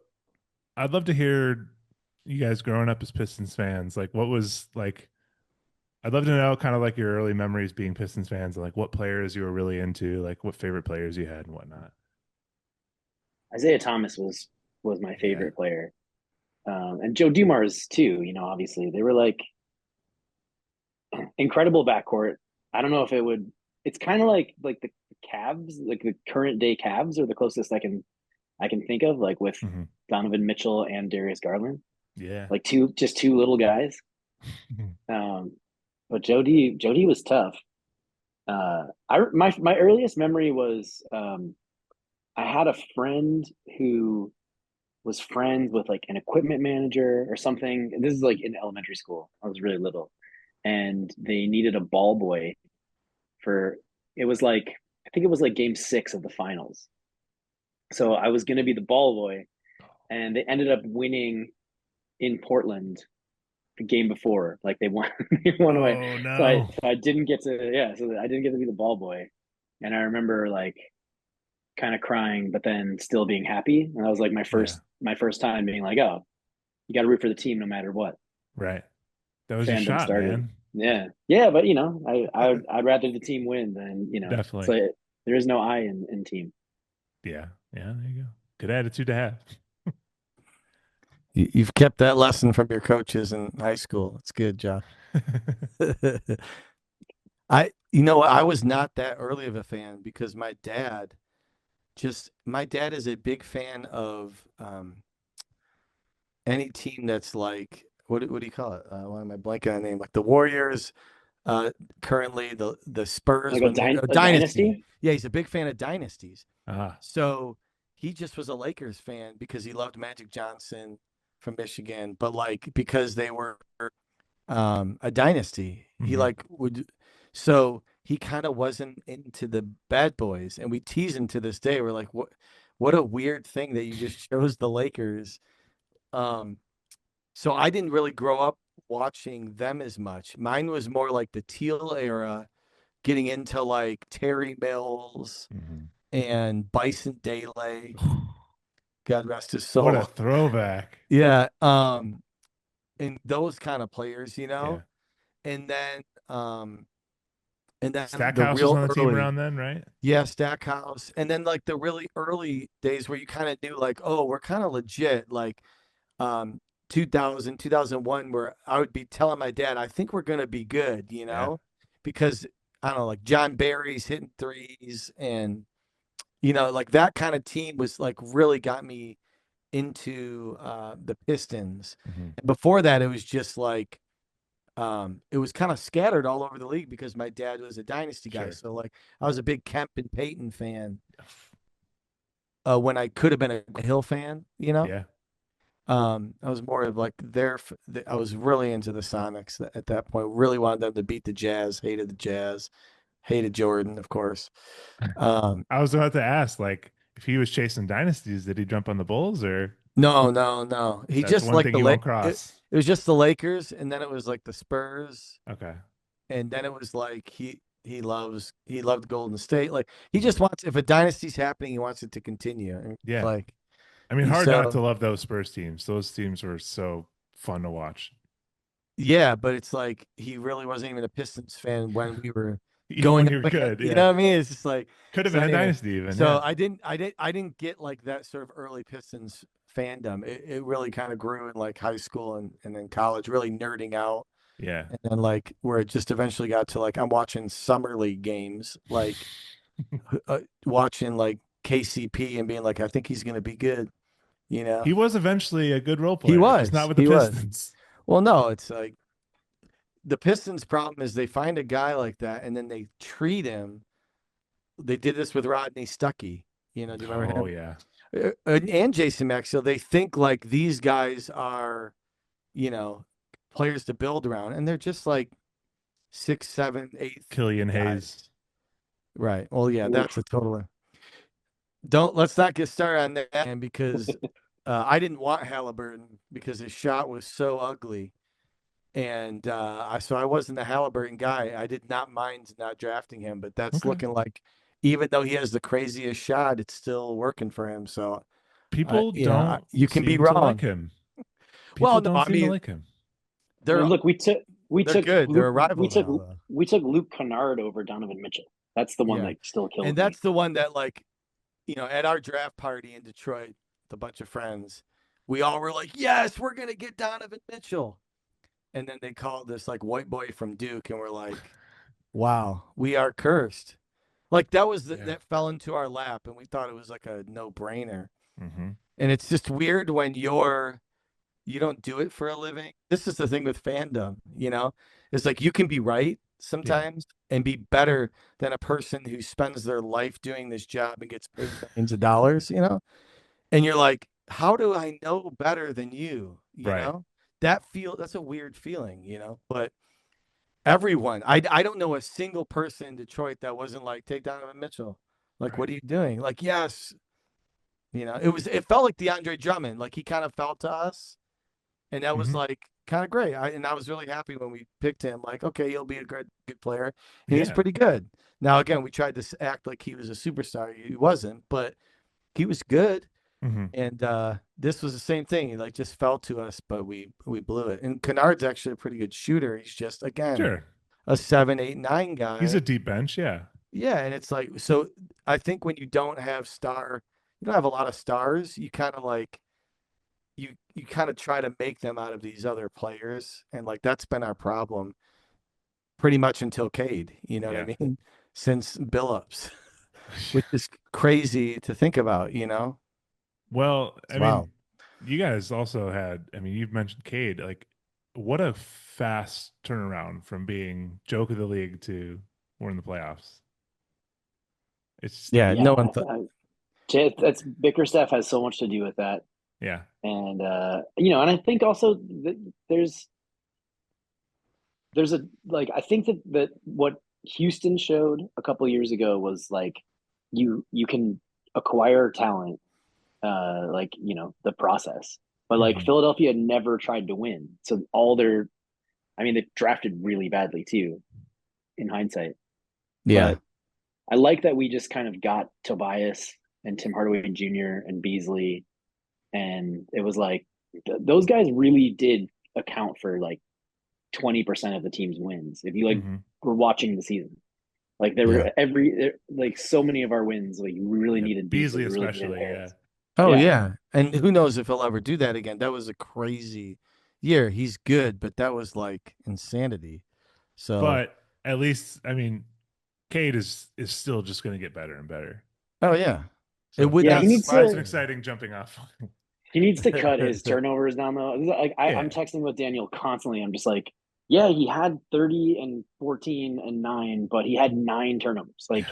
Speaker 2: I'd love to hear you guys growing up as Pistons fans. Like, what was like? I'd love to know kind of like your early memories being Pistons fans, and like what players you were really into, like what favorite players you had and whatnot.
Speaker 3: Isaiah Thomas was my
Speaker 2: Yeah.
Speaker 3: favorite player, and Joe Dumars too. Obviously they were like incredible backcourt. I don't know if it would. It's kind of like the Cavs, like the current day Cavs, are the closest I can think of, like with
Speaker 2: Hmm.
Speaker 3: Donovan Mitchell and Darius Garland,
Speaker 2: Yeah.
Speaker 3: like two little guys. Um, but Jody was tough. My earliest memory was I had a friend who was friends with like an equipment manager or something. This is like in elementary school. I was really little, and they needed a ball boy for. It was like I think it was like game 6 of the finals. So I was gonna be the ball boy, and they ended up winning in Portland the game before. Like they won, they won away.
Speaker 2: Oh
Speaker 3: So I
Speaker 2: no.
Speaker 3: so I didn't get to yeah. So I didn't get to be the ball boy, and I remember like kind of crying, but then still being happy. And that was like my
Speaker 2: Yeah.
Speaker 3: first time being like, oh, you got to root for the team no matter what.
Speaker 2: Right. That was your
Speaker 3: Fandom
Speaker 2: shot,
Speaker 3: started.
Speaker 2: man.
Speaker 3: Yeah, yeah, but I'd rather the team win than
Speaker 2: Definitely.
Speaker 3: so there is no I in team.
Speaker 2: Yeah. Yeah. There you go. Good attitude to have.
Speaker 1: You've kept that lesson from your coaches in high school. It's good, Josh. I was not that early of a fan because my dad just my dad is a big fan of any team that's like what do you call it? Why am I blanking on the name? Like the Warriors, uh, currently the Spurs
Speaker 3: Like
Speaker 1: when they're a
Speaker 3: a
Speaker 1: dynasty.
Speaker 3: dynasty.
Speaker 1: Yeah, he's a big fan of dynasties.
Speaker 2: Ah.
Speaker 1: So he just was a Lakers fan because he loved Magic Johnson from Michigan, but like because they were a dynasty, he
Speaker 2: Hmm.
Speaker 1: like would so he kind of wasn't into the bad boys, and we tease him to this day. We're like, what a weird thing that you just chose the Lakers. Um, so I didn't really grow up watching them as much. Mine was more like the teal era, getting into like Terry Mills
Speaker 2: Hmm.
Speaker 1: and Bison Dele, God rest his
Speaker 2: What a
Speaker 1: soul.
Speaker 2: throwback.
Speaker 1: Yeah, and those kind of players, you
Speaker 2: Yeah.
Speaker 1: know. And then um and then the
Speaker 2: Stackhouse was
Speaker 1: real
Speaker 2: on the team
Speaker 1: early,
Speaker 2: around then, right?
Speaker 1: yeah, Stackhouse. And then like the really early days where you kind of knew like, oh, we're kind of legit, like um 2000, 2001, where I would be telling my dad, I think we're going to be good, you
Speaker 2: Yeah.
Speaker 1: know, because I don't know, like John Barry's hitting threes, and like that kind of team was like really got me into the Pistons.
Speaker 2: Hmm.
Speaker 1: And before that, it was just like it was kind of scattered all over the league because my dad was a dynasty guy.
Speaker 2: Sure.
Speaker 1: So like I was a big Kemp and Payton fan when I could have been a Hill fan, you know.
Speaker 2: Yeah.
Speaker 1: I was more of like I was really into the Sonics at that point. Really wanted them to beat the Jazz. Hated the Jazz. Hated Jordan, of course. Um,
Speaker 2: I was about to ask, like, if he was chasing dynasties, did he jump on the Bulls or
Speaker 1: no, no, no. He
Speaker 2: that's
Speaker 1: just
Speaker 2: one
Speaker 1: liked
Speaker 2: thing you won't
Speaker 1: it.
Speaker 2: cross?
Speaker 1: It was just the Lakers, and then it was like the Spurs,
Speaker 2: Okay.
Speaker 1: and then it was like he loved Golden State. Like he
Speaker 2: Mhm.
Speaker 1: just wants, if a dynasty's happening, he wants it to continue. And
Speaker 2: Yeah.
Speaker 1: like
Speaker 2: I mean,
Speaker 1: he's
Speaker 2: hard not to
Speaker 1: so
Speaker 2: love those Spurs teams. Those teams were so fun to watch.
Speaker 1: yeah, but it's like he really wasn't even a Pistons fan when we were
Speaker 2: Even
Speaker 1: going
Speaker 2: when
Speaker 1: up
Speaker 2: you're
Speaker 1: against,
Speaker 2: good.
Speaker 1: you
Speaker 2: Yeah.
Speaker 1: know what I mean? It's just like
Speaker 2: Could have
Speaker 1: so
Speaker 2: been a
Speaker 1: anyway.
Speaker 2: dynasty even.
Speaker 1: So
Speaker 2: Yeah.
Speaker 1: I didn't get like that sort of early Pistons fandom. It really kind of grew in like high school and then college, really nerding out.
Speaker 2: Yeah.
Speaker 1: And then like where it just eventually got to like I'm watching summer league games, like watching like KCP and being like, I think he's gonna be good, you know.
Speaker 2: He was eventually a good role
Speaker 1: He
Speaker 2: player, just not
Speaker 1: was.
Speaker 2: with the
Speaker 1: He was.
Speaker 2: Pistons.
Speaker 1: Well, no, it's like the Pistons' problem is they find a guy like that and then they treat him. They did this with Rodney Stuckey. Do you remember
Speaker 2: Oh
Speaker 1: him?
Speaker 2: yeah.
Speaker 1: And Jason Maxwell. They think like these guys are, you know, players to build around, and they're just like six, seven, eighth
Speaker 2: Killian Hayes.
Speaker 1: guys. Right. Well, yeah, that's
Speaker 3: Oof.
Speaker 1: a total. Don't let's not get started on that, man, because I didn't want Halliburton because his shot was so ugly. And so I wasn't a Halliburton guy. I did not mind not drafting him, but that's
Speaker 2: Okay.
Speaker 1: looking like even though he has the craziest shot, it's still working for him. So
Speaker 2: People don't
Speaker 1: you can be
Speaker 2: seem to like
Speaker 1: wrong.
Speaker 2: him. People
Speaker 1: Well, no,
Speaker 2: don't
Speaker 1: I
Speaker 2: seem to
Speaker 1: mean
Speaker 2: like him.
Speaker 1: they're
Speaker 3: Well, look, we
Speaker 1: they're
Speaker 3: took
Speaker 1: good. They're
Speaker 3: Luke
Speaker 1: a rival now, though.
Speaker 3: we took Luke Kennard over Donovan Mitchell. That's the one
Speaker 1: Yeah,
Speaker 3: that still
Speaker 1: and
Speaker 3: kills me.
Speaker 1: that's the one that like at our draft party in Detroit, with a bunch of friends, we all were like, "Yes, we're gonna get Donovan Mitchell." And then they called this like white boy from Duke, and we're like, "Wow, we are cursed." Like
Speaker 2: Yeah.
Speaker 1: that fell into our lap, and we thought it was like a no brainer.
Speaker 2: Hmm.
Speaker 1: And it's just weird when you don't do it for a living. This is the thing with fandom. It's like you can be right
Speaker 2: Yeah.
Speaker 1: sometimes and be better than a person who spends their life doing this job and gets paid millions of dollars. And you're like, how do I know better than you? You
Speaker 2: Right.
Speaker 1: know, that's a weird feeling. But everyone, I don't know a single person in Detroit that wasn't like, take Donovan Mitchell. Like,
Speaker 2: Right.
Speaker 1: what are you doing? Like, yes, it felt like DeAndre Drummond. Like he kind of felt to us, and that was
Speaker 2: Hmm.
Speaker 1: like kind of great. And I was really happy when we picked him. Like, okay, he'll be a good player, and he's
Speaker 2: Yeah.
Speaker 1: pretty good. Now, again, we tried to act like he was a superstar. He wasn't, but he was good.
Speaker 2: Hmm.
Speaker 1: And this was the same thing. He like just fell to us, but we blew it. And Kennard's actually a pretty good shooter. He's just again
Speaker 2: Sure.
Speaker 1: a 7, 8, 9
Speaker 2: He's a
Speaker 1: guy.
Speaker 2: deep bench. Yeah.
Speaker 1: Yeah, and it's like so. I think when you don't have a lot of stars. You kind of like you kind of try to make them out of these other players, and like that's been our problem pretty much until Cade. You know what I
Speaker 2: Yeah.
Speaker 1: mean? Since Billups. which is crazy to think about, you know?
Speaker 2: Well,
Speaker 1: It's
Speaker 2: I mean,
Speaker 1: wild.
Speaker 2: you guys also had, I mean, you've mentioned Cade. Like, what a fast turnaround from being joke of the league to we're in the playoffs. It's,
Speaker 1: Yeah, no
Speaker 3: Yeah,
Speaker 1: one thought.
Speaker 3: that's Bickerstaff has so much to do with that,
Speaker 2: yeah.
Speaker 3: and and I think also that there's a like I think that what Houston showed a couple years ago was like you can acquire talent, like the process, but like
Speaker 2: Hmm.
Speaker 3: Philadelphia never tried to win, so all their I mean they drafted really badly too in hindsight,
Speaker 1: Yeah.
Speaker 3: but I like that we just kind of got Tobias and Tim Hardaway Jr. and Beasley, and it was like those guys really did account for like 20% of the team's wins if you like
Speaker 2: Hmm.
Speaker 3: were watching the season. Like there
Speaker 1: Yeah.
Speaker 3: were like so many of our wins, like we really
Speaker 2: Yeah.
Speaker 3: needed Beasley,
Speaker 2: Beasley,
Speaker 3: we really needed
Speaker 2: especially. Yeah.
Speaker 3: Harris.
Speaker 1: Oh
Speaker 3: Yeah,
Speaker 1: yeah. And who knows if he'll ever do that again. That was a crazy year. He's good, but that was like insanity. So,
Speaker 2: But at least, I mean, Cade is still just going to get better and better.
Speaker 1: oh yeah. It
Speaker 2: So
Speaker 1: would
Speaker 3: yeah.
Speaker 1: not
Speaker 2: that's an
Speaker 1: surprise me.
Speaker 2: exciting jumping off.
Speaker 3: He needs to cut his turnovers down though. Like I'm
Speaker 2: Yeah.
Speaker 3: texting with Daniel constantly. I'm just like, yeah, he had 30 and 14 and 9, but he had 9 turnovers. Like,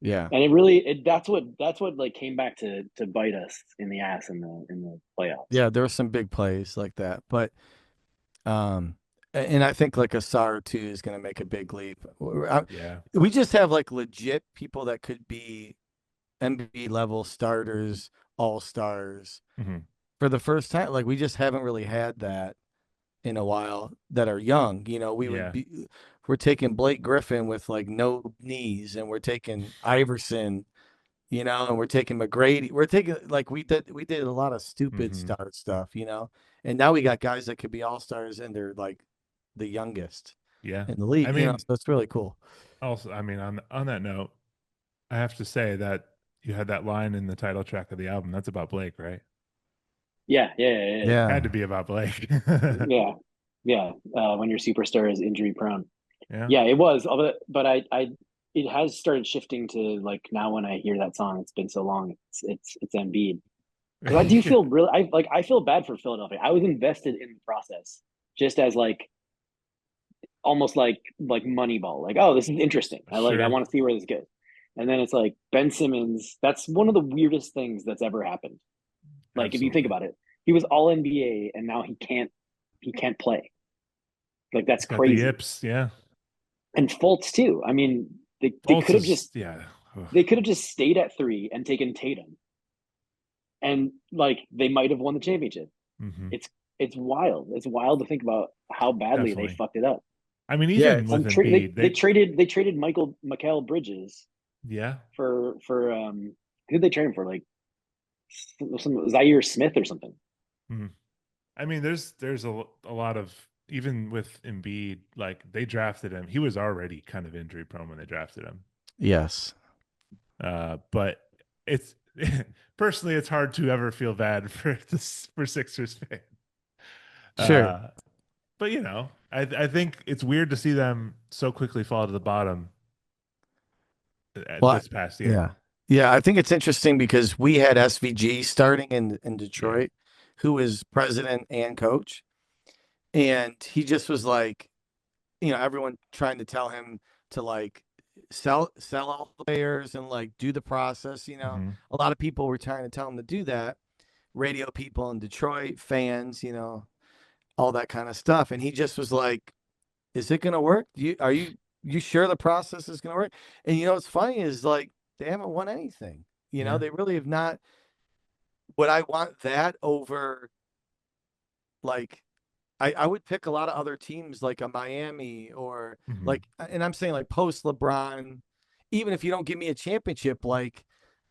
Speaker 1: Yeah.
Speaker 3: and it really that's what like came back to bite us in the ass in the playoffs.
Speaker 1: Yeah, there were some big plays like that. But and I think like Asar too is going to make a big leap.
Speaker 2: Yeah.
Speaker 1: We just have like legit people that could be NBA level starters, all stars
Speaker 2: Hmm.
Speaker 1: for the first time. Like we just haven't really had that in a while that are young. You know,
Speaker 2: Yeah.
Speaker 1: we're taking Blake Griffin with like no knees, and we're taking Iverson, you know, and we're taking McGrady. We're taking like we did a lot of stupid
Speaker 2: Hmm.
Speaker 1: star stuff, you know, and now we got guys that could be all stars and they're like the youngest
Speaker 2: Yeah.
Speaker 1: in the
Speaker 2: I
Speaker 1: league, you know,
Speaker 2: mean,
Speaker 1: so it's really cool.
Speaker 2: also, I mean, on that note, I have to say that you had that line in the title track of the album. That's about Blake, right?
Speaker 3: Yeah, yeah, yeah,
Speaker 2: Had to
Speaker 1: Yeah.
Speaker 2: be about Blake.
Speaker 3: yeah, yeah. When your superstar is injury prone.
Speaker 2: Yeah.
Speaker 3: Yeah, it was. But it has started shifting to like now when I hear that song, it's been so long. It's Embiid because I do
Speaker 2: Yeah.
Speaker 3: feel really. I feel bad for Philadelphia. I was invested in the process, just as like almost like Moneyball. Like, oh, this is interesting. I
Speaker 2: Sure.
Speaker 3: want to see where this goes. And then it's like Ben Simmons. That's one of the weirdest things that's ever happened. Like if you think
Speaker 2: Absolutely.
Speaker 3: about it, he was All NBA and now he can't play. Like that's
Speaker 2: He's got the
Speaker 3: crazy.
Speaker 2: yips. Yeah.
Speaker 3: And Fultz too. I mean, they
Speaker 2: Fultz
Speaker 3: could have
Speaker 2: is,
Speaker 3: just
Speaker 2: yeah. Ugh.
Speaker 3: they could have just stayed at 3 and taken Tatum, and like they might have won the championship.
Speaker 2: Hmm.
Speaker 3: It's it's wild. It's wild to think about how badly they
Speaker 2: Definitely.
Speaker 3: fucked it up.
Speaker 2: I mean,
Speaker 1: Yeah,
Speaker 2: even
Speaker 1: it's
Speaker 2: with
Speaker 3: They
Speaker 2: Embiid,
Speaker 3: they traded Michael Bridges
Speaker 2: yeah.
Speaker 3: for who did they trade him for? Like some Zaire Smith or something.
Speaker 2: Mhm. I mean, there's a lot of, even with Embiid, like they drafted him. He was already kind of injury prone when they drafted him.
Speaker 1: yes.
Speaker 2: But it's personally, it's hard to ever feel bad for this for Sixers fan.
Speaker 1: Sure.
Speaker 2: Uh, but I think it's weird to see them so quickly fall to the bottom
Speaker 1: Well,
Speaker 2: this past year.
Speaker 1: yeah. Yeah, I think it's interesting because we had SVG starting in
Speaker 2: Yeah.
Speaker 1: Detroit, who was president and coach. And he just was like, everyone trying to tell him to like sell all the players and like do the process, you know.
Speaker 2: Hmm.
Speaker 1: A lot of people were trying to tell him to do that. Radio people in Detroit, fans, all that kind of stuff. And he just was like, is it gonna work? You sure the process is gonna work? And what's funny is like they haven't won anything.
Speaker 2: Yeah.
Speaker 1: They really have not. Would I want that over like I would pick a lot of other teams like a Miami or
Speaker 2: Hmm.
Speaker 1: like, and I'm saying like post LeBron, even if you don't give me a championship, like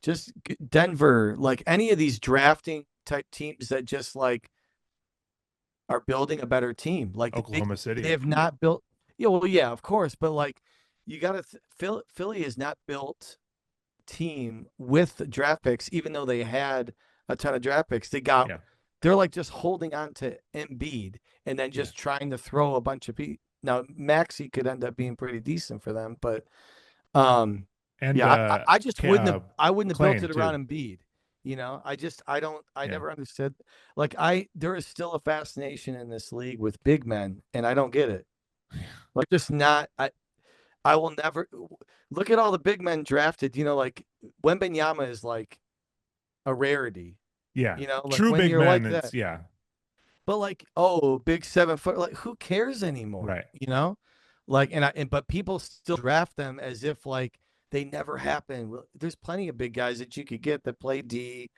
Speaker 1: just Denver, like any of these drafting type teams that just like are building a better team. Like
Speaker 2: Oklahoma
Speaker 1: they
Speaker 2: City.
Speaker 1: have not built. Yeah, well, yeah, of course, but like you got to Philly has not built team with draft picks, even though they had a ton of draft picks.
Speaker 2: Yeah.
Speaker 1: They're like just holding on to Embiid and then
Speaker 2: Yeah.
Speaker 1: just trying to throw a bunch of people. Now Maxi could end up being pretty decent for them, but um,
Speaker 2: And
Speaker 1: Yeah, I just wouldn't have. I wouldn't have built
Speaker 2: Klein
Speaker 1: it around
Speaker 2: too.
Speaker 1: Embiid. I don't. I
Speaker 2: Yeah.
Speaker 1: never understood. Like there is still a fascination in this league with big men, and I don't get it. Like, just not. I will never look at all the big men drafted. Like Wembenyama is like a rarity.
Speaker 2: Yeah.
Speaker 1: Like
Speaker 2: True
Speaker 1: when
Speaker 2: big
Speaker 1: you're
Speaker 2: men,
Speaker 1: like that.
Speaker 2: it's yeah.
Speaker 1: But like, oh, big 7 foot, like who cares anymore?
Speaker 2: Right.
Speaker 1: Like, but people still draft them as if like they never happened. Well, there's plenty of big guys that you could get that play D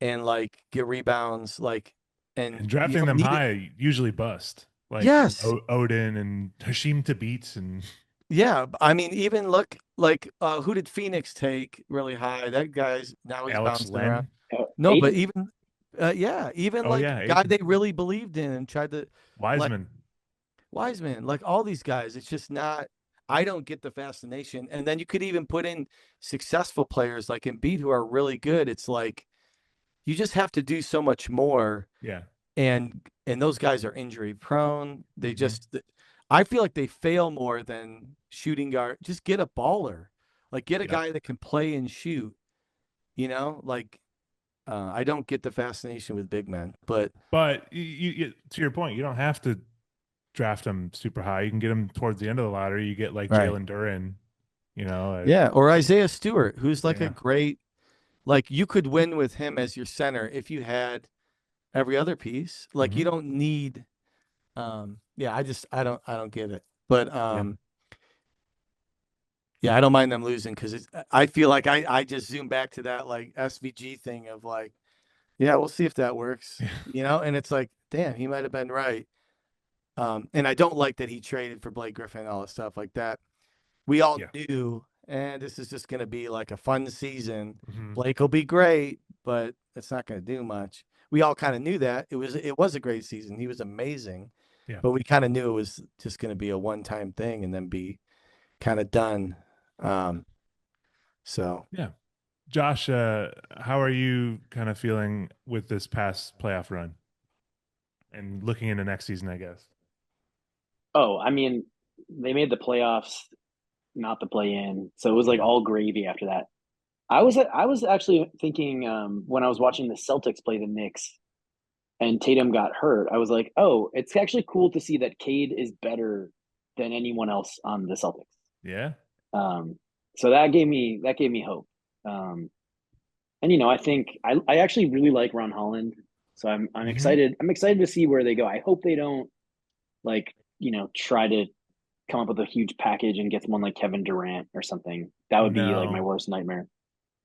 Speaker 1: and like get rebounds, like, and
Speaker 2: And
Speaker 1: you
Speaker 2: drafting
Speaker 1: don't
Speaker 2: them
Speaker 1: need it.
Speaker 2: high usually bust. Like
Speaker 1: Yes.
Speaker 2: Odin and Hashim Tabit and
Speaker 1: Yeah. I mean, even look like who did Phoenix take really high? That guy's now he's
Speaker 2: Alex
Speaker 1: bouncing around.
Speaker 2: Len.
Speaker 1: No, but
Speaker 3: Aiden.
Speaker 1: even yeah, even
Speaker 2: Oh
Speaker 1: like
Speaker 2: yeah,
Speaker 1: guy
Speaker 2: Aiden.
Speaker 1: they really believed in and tried to like
Speaker 2: Wiseman.
Speaker 1: Wiseman, like all these guys, it's just not. I don't get the fascination. And then you could even put in successful players like Embiid who are really good. It's like you just have to do so much more,
Speaker 2: Yeah.
Speaker 1: and those guys are injury prone. They
Speaker 2: Hmm.
Speaker 1: just, I feel like they fail more than shooting guard. Just get a baller, like get a
Speaker 2: Yep.
Speaker 1: guy that can play and shoot. Like I don't get the fascination with big men, but
Speaker 2: But to your point, you don't have to draft them super high. You can get them towards the end of the lottery. You get like
Speaker 1: right,
Speaker 2: Jalen Duren, you know.
Speaker 1: yeah, or Isaiah Stewart, who's like a
Speaker 2: Yeah.
Speaker 1: great. Like you could win with him as your center if you had every other piece. Like you
Speaker 2: Hmm.
Speaker 1: don't need yeah, I don't get it. But
Speaker 2: Yeah.
Speaker 1: yeah, I don't mind them losing because I feel like I just zoom back to that like SVG thing of like, yeah, we'll see if that works.
Speaker 2: Yeah.
Speaker 1: And it's like, damn, he might have been right. And I don't like that he traded for Blake Griffin and all this stuff like that. We all
Speaker 2: Yeah.
Speaker 1: knew, and this is just going to be like a fun season.
Speaker 2: Hmm.
Speaker 1: Blake will be great, but it's not going to do much. We all kind of knew that it was a great season. He was amazing,
Speaker 2: Yeah.
Speaker 1: but we kind of knew it was just going to be a one-time thing and then be kind of done. Um, so
Speaker 2: Yeah. Josh, how are you kind of feeling with this past playoff run and looking into next season, I guess?
Speaker 3: Oh, I mean, they made the playoffs, not the play in, so it was like
Speaker 2: Yeah.
Speaker 3: all gravy after that. I was actually thinking when I was watching the Celtics play the Knicks and Tatum got hurt, I was like, oh, it's actually cool to see that Cade is better than anyone else on the Celtics.
Speaker 2: Yeah.
Speaker 3: Um, so that gave me hope. Um, and I think I actually really like Ron Holland, so I'm
Speaker 2: Hmm.
Speaker 3: excited. I'm excited to see where they go. I hope they don't like try to come up with a huge package and get someone like Kevin Durant or something. That would be like my
Speaker 2: No.
Speaker 3: worst nightmare.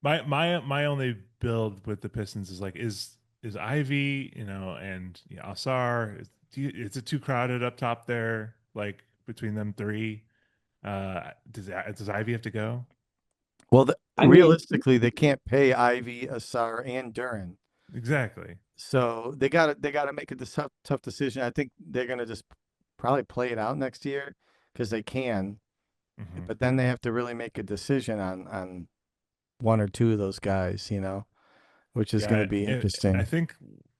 Speaker 2: My only build with the Pistons is like is Ivy, and Asar. Is it too crowded up top there? Like between them three, does Ivy have to go?
Speaker 1: well,
Speaker 3: I mean,
Speaker 1: realistically, they can't pay Ivy, Asar, and Duran.
Speaker 2: Exactly.
Speaker 1: So they gotta make a tough decision. I think they're gonna just probably play it out next year because they can,
Speaker 2: Hmm.
Speaker 1: but then they have to really make a decision on one or two of those guys, which is going
Speaker 2: Yeah,
Speaker 1: to be
Speaker 2: I
Speaker 1: interesting.
Speaker 2: think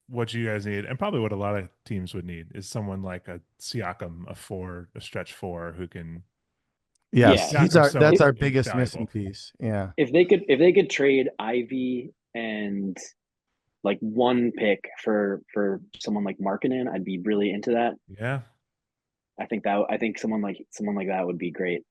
Speaker 2: what you guys need, and probably what a lot of teams would need, is someone like a Siakam, a stretch four who can.
Speaker 1: Yes,
Speaker 3: yeah.
Speaker 1: he's
Speaker 2: Siakam's
Speaker 1: our
Speaker 2: so
Speaker 1: that's
Speaker 3: If
Speaker 1: our biggest missing
Speaker 2: valuable.
Speaker 1: piece. Yeah.
Speaker 3: if they could trade Ivy and like one pick for someone like Markkinen, I'd be really into that.
Speaker 2: Yeah,
Speaker 3: I think someone like that would be great.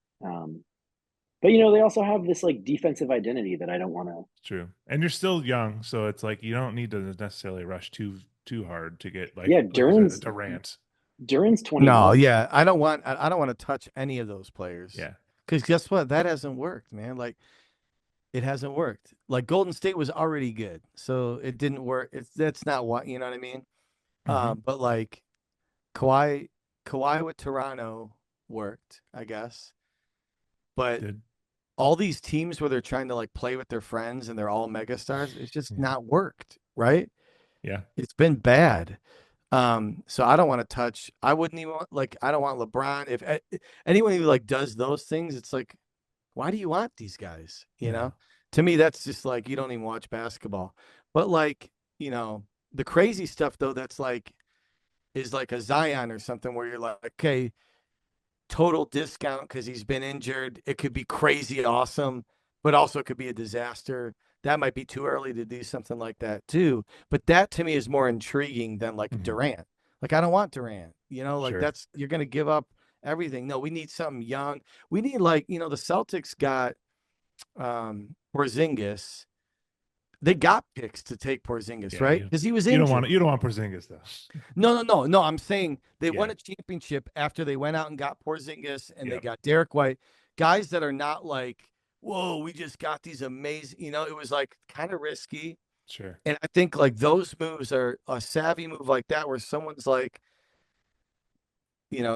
Speaker 3: But they also have this like defensive identity that I don't want to.
Speaker 2: it's true. And you're still young, so it's like you don't need to necessarily rush too hard to get
Speaker 3: Yeah,
Speaker 2: like you said, a
Speaker 3: Duran's
Speaker 2: Durant.
Speaker 3: Duran's
Speaker 1: No,
Speaker 3: 21.
Speaker 1: yeah, I don't want to touch any of those players
Speaker 2: Yeah.
Speaker 1: because guess what? That hasn't worked, man. Like it hasn't worked. Like Golden State was already good, so it didn't work. That's not what you know what I mean.
Speaker 2: Hmm.
Speaker 1: But like Kawhi, Kawhi with Toronto worked, I guess. But
Speaker 2: Did.
Speaker 1: all these teams where they're trying to like play with their friends and they're all megastars, it's just
Speaker 2: Yeah.
Speaker 1: not worked, right?
Speaker 2: Yeah.
Speaker 1: It's been bad. So I don't want to touch. I wouldn't even like. I don't want LeBron. If anyone who like does those things, it's like, why do you want these guys?
Speaker 2: Yeah.
Speaker 1: To me, that's just like you don't even watch basketball. But like, the crazy stuff though, that's like is like a Zion or something where you're like, okay, total discount because he's been injured. It could be crazy awesome. but also could be a disaster. That might be too early to do something like that too. But that to me is more intriguing than like
Speaker 2: Mhm.
Speaker 1: Durant. Like I don't want Durant. Like
Speaker 2: Sure.
Speaker 1: that's you're gonna give up everything. No, we need something young. We need like, the Celtics got Porzingis. They got picks to take Porzingis,
Speaker 2: Yeah,
Speaker 1: right? Because he was
Speaker 2: you don't want
Speaker 1: injured.
Speaker 2: you don't want Porzingis though.
Speaker 1: No. I'm saying they
Speaker 2: Yeah,
Speaker 1: won a championship after they went out and got Porzingis and they
Speaker 2: yeah,
Speaker 1: got Derek White, guys that are not like, whoa, we just got these amazing. It was like kind of risky,
Speaker 2: sure.
Speaker 1: and I think like those moves are a savvy move like that, where someone's like,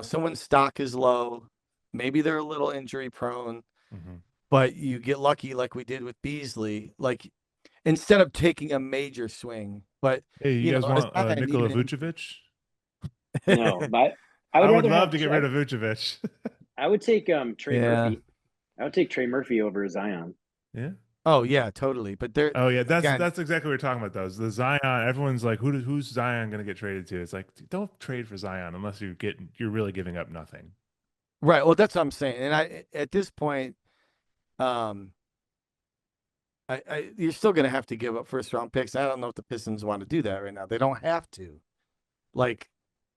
Speaker 1: someone's stock is low, maybe they're a little injury prone,
Speaker 2: Hmm.
Speaker 1: but you get lucky like we did with Beasley, like instead of taking a major swing, but
Speaker 2: Hey, you guys
Speaker 1: as
Speaker 2: want
Speaker 1: Zion
Speaker 2: Nikola
Speaker 1: even
Speaker 2: Vucevic?
Speaker 3: No, but I
Speaker 2: I
Speaker 3: would
Speaker 2: would
Speaker 3: rather
Speaker 2: love
Speaker 3: have.
Speaker 2: to get rid of Vucevic.
Speaker 3: I would take Trey
Speaker 1: yeah.
Speaker 3: Murphy. I would take Trey Murphy over Zion.
Speaker 2: Yeah.
Speaker 1: Oh yeah, totally. But they're
Speaker 2: Oh yeah, that's
Speaker 1: again,
Speaker 2: that's exactly what we're talking about. Though is the Zion. Everyone's like, who's Zion going to get traded to? It's like, don't trade for Zion unless you're really giving up nothing.
Speaker 1: right. Well, that's what I'm saying. And I at this point, um, you're still gonna have to give up first round picks. I don't know if the Pistons want to do that right now. They don't have to. Like,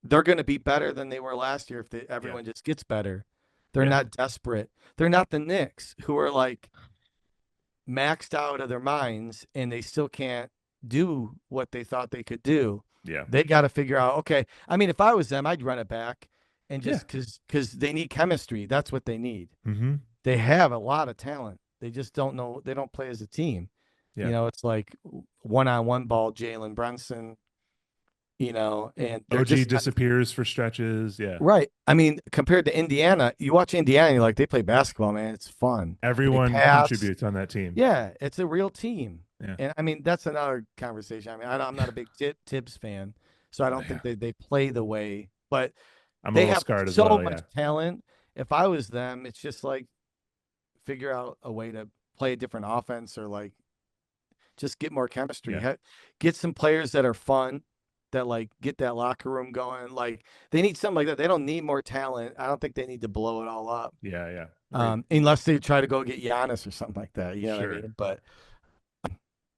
Speaker 1: they're gonna be better than they were last year if
Speaker 2: Yeah,
Speaker 1: everyone just gets better. They're
Speaker 2: yeah,
Speaker 1: not desperate. They're not the Knicks who are like maxed out of their minds and they still can't do what they thought they could do.
Speaker 2: yeah,
Speaker 1: They got to figure out, okay, I mean, if I was them, I'd run it back and
Speaker 2: yeah.
Speaker 1: just because they need chemistry. That's what they need.
Speaker 2: Mm-hmm.
Speaker 1: They have a lot of talent. They just don't know. They don't play as a team.
Speaker 2: Yeah.
Speaker 1: It's like one-on-one ball, Jalen Brunson, and they're
Speaker 2: OG
Speaker 1: just not
Speaker 2: disappears for stretches. Yeah.
Speaker 1: right. I mean, compared to Indiana, you watch Indiana, you're like, they play basketball, man. It's fun. They
Speaker 2: Everyone
Speaker 1: pass.
Speaker 2: contributes on that team.
Speaker 1: Yeah, it's a real team.
Speaker 2: Yeah.
Speaker 1: And I mean, that's another conversation. I mean, I'm not a big Tibbs fan, so I don't
Speaker 2: Yeah.
Speaker 1: think they play the way, but
Speaker 2: I'm a
Speaker 1: they
Speaker 2: little
Speaker 1: have
Speaker 2: scarred as
Speaker 1: so
Speaker 2: well.
Speaker 1: much
Speaker 2: Yeah.
Speaker 1: talent. If I was them, it's just like figure out a way to play a different offense or like just get more chemistry.
Speaker 2: Yeah.
Speaker 1: Get some players that are fun, that like get that locker room going. Like they need something like that. They don't need more talent. I don't think they need to blow it all up.
Speaker 2: Yeah. Yeah. Agreed.
Speaker 1: Unless they try to go get Giannis or something like that. You know what I
Speaker 2: Sure.
Speaker 1: mean? But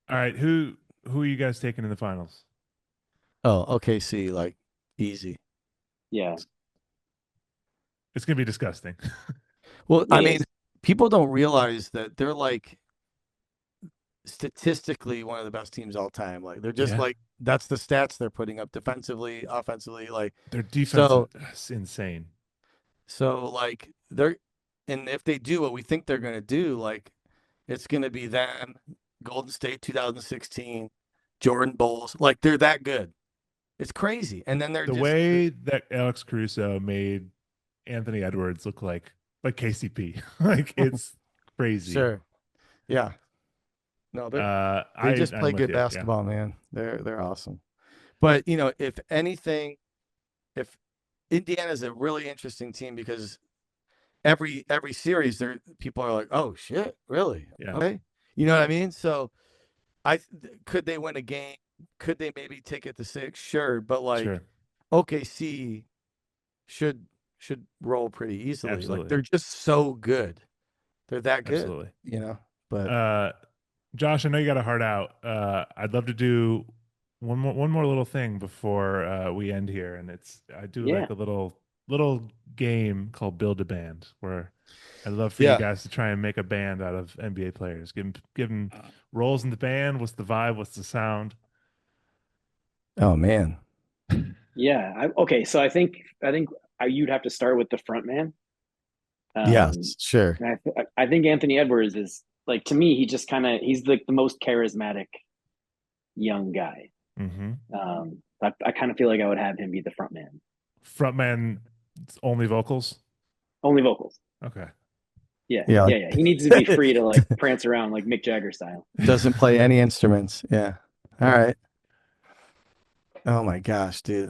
Speaker 2: All right. Who are you guys taking in the finals?
Speaker 1: oh, okay, see, like easy.
Speaker 3: Yeah,
Speaker 2: It's gonna be disgusting.
Speaker 1: Well,
Speaker 3: it
Speaker 1: I mean,
Speaker 3: is.
Speaker 1: people don't realize that they're like statistically one of the best teams all time. Like they're just
Speaker 2: Yeah.
Speaker 1: like that's the stats they're putting up defensively, offensively. Like
Speaker 2: Their defense
Speaker 1: so,
Speaker 2: is insane.
Speaker 1: like they're and if they do what we think they're gonna do, like it's gonna be them, Golden State 2016, Jordan Bulls. Like they're that good. It's crazy. And then they're
Speaker 2: The
Speaker 1: just
Speaker 2: way that Alex Caruso made Anthony Edwards look like KCP, like it's crazy.
Speaker 1: sure. Yeah. No, they just
Speaker 2: I'm
Speaker 1: play
Speaker 2: with
Speaker 1: good
Speaker 2: you. Yeah.
Speaker 1: basketball, man. They're awesome. But if anything, if Indiana's a really interesting team because every series there people are like, "Oh shit, really?"
Speaker 2: Yeah.
Speaker 1: Okay. You know what I mean? So could they win a game? Could they maybe take it to 6? Sure, but like
Speaker 2: Sure.
Speaker 1: OKC should should roll pretty easily. Like
Speaker 2: Absolutely.
Speaker 1: they're just so good. They're that good,
Speaker 2: Absolutely.
Speaker 1: But
Speaker 2: Uh, Josh, I know you got a heart out. I'd love to do one more little thing before we end here, and I do
Speaker 3: Yeah,
Speaker 2: like a little game called Build a Band, where I'd love for you
Speaker 1: yeah.
Speaker 2: guys to try and make a band out of NBA players. Give them roles in the band. What's the vibe? What's the sound?
Speaker 1: Oh man.
Speaker 3: yeah. Okay, so I think you'd have to start with the front man.
Speaker 1: Yes, sure.
Speaker 3: And I think Anthony Edwards is like, to me, he just he's like the most charismatic young guy.
Speaker 2: Mm-hmm.
Speaker 3: I kind of feel like I would have him be the front man.
Speaker 2: Frontman, only vocals.
Speaker 3: Only vocals.
Speaker 2: Okay.
Speaker 3: Yeah,
Speaker 1: Yeah,
Speaker 3: yeah, yeah. He needs to be free to like prance around like Mick Jagger style.
Speaker 1: doesn't play any instruments. Yeah. All right. Oh my gosh, dude.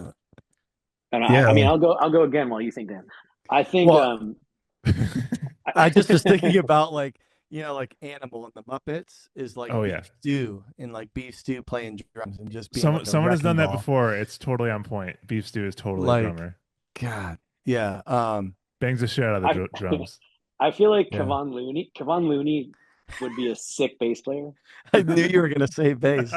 Speaker 3: And I mean,
Speaker 1: Yeah.
Speaker 3: I'll go again while you think, Dan. I think
Speaker 1: Well, I just was thinking
Speaker 3: I,
Speaker 1: about like, like Animal and the Muppets is like
Speaker 2: Oh yeah.
Speaker 1: Beef Stew and like Beef Stew playing drums and just being
Speaker 2: Someone
Speaker 1: like a
Speaker 2: someone has
Speaker 1: wrecking
Speaker 2: done that
Speaker 1: ball.
Speaker 2: before. It's totally on point. Beef Stew is totally a
Speaker 1: Like,
Speaker 2: drummer.
Speaker 1: God. Yeah.
Speaker 2: Bangs the shit out of the drums.
Speaker 3: I feel like
Speaker 1: Yeah.
Speaker 3: Kevon Looney would be a sick bass player.
Speaker 1: I knew you were gonna say bass.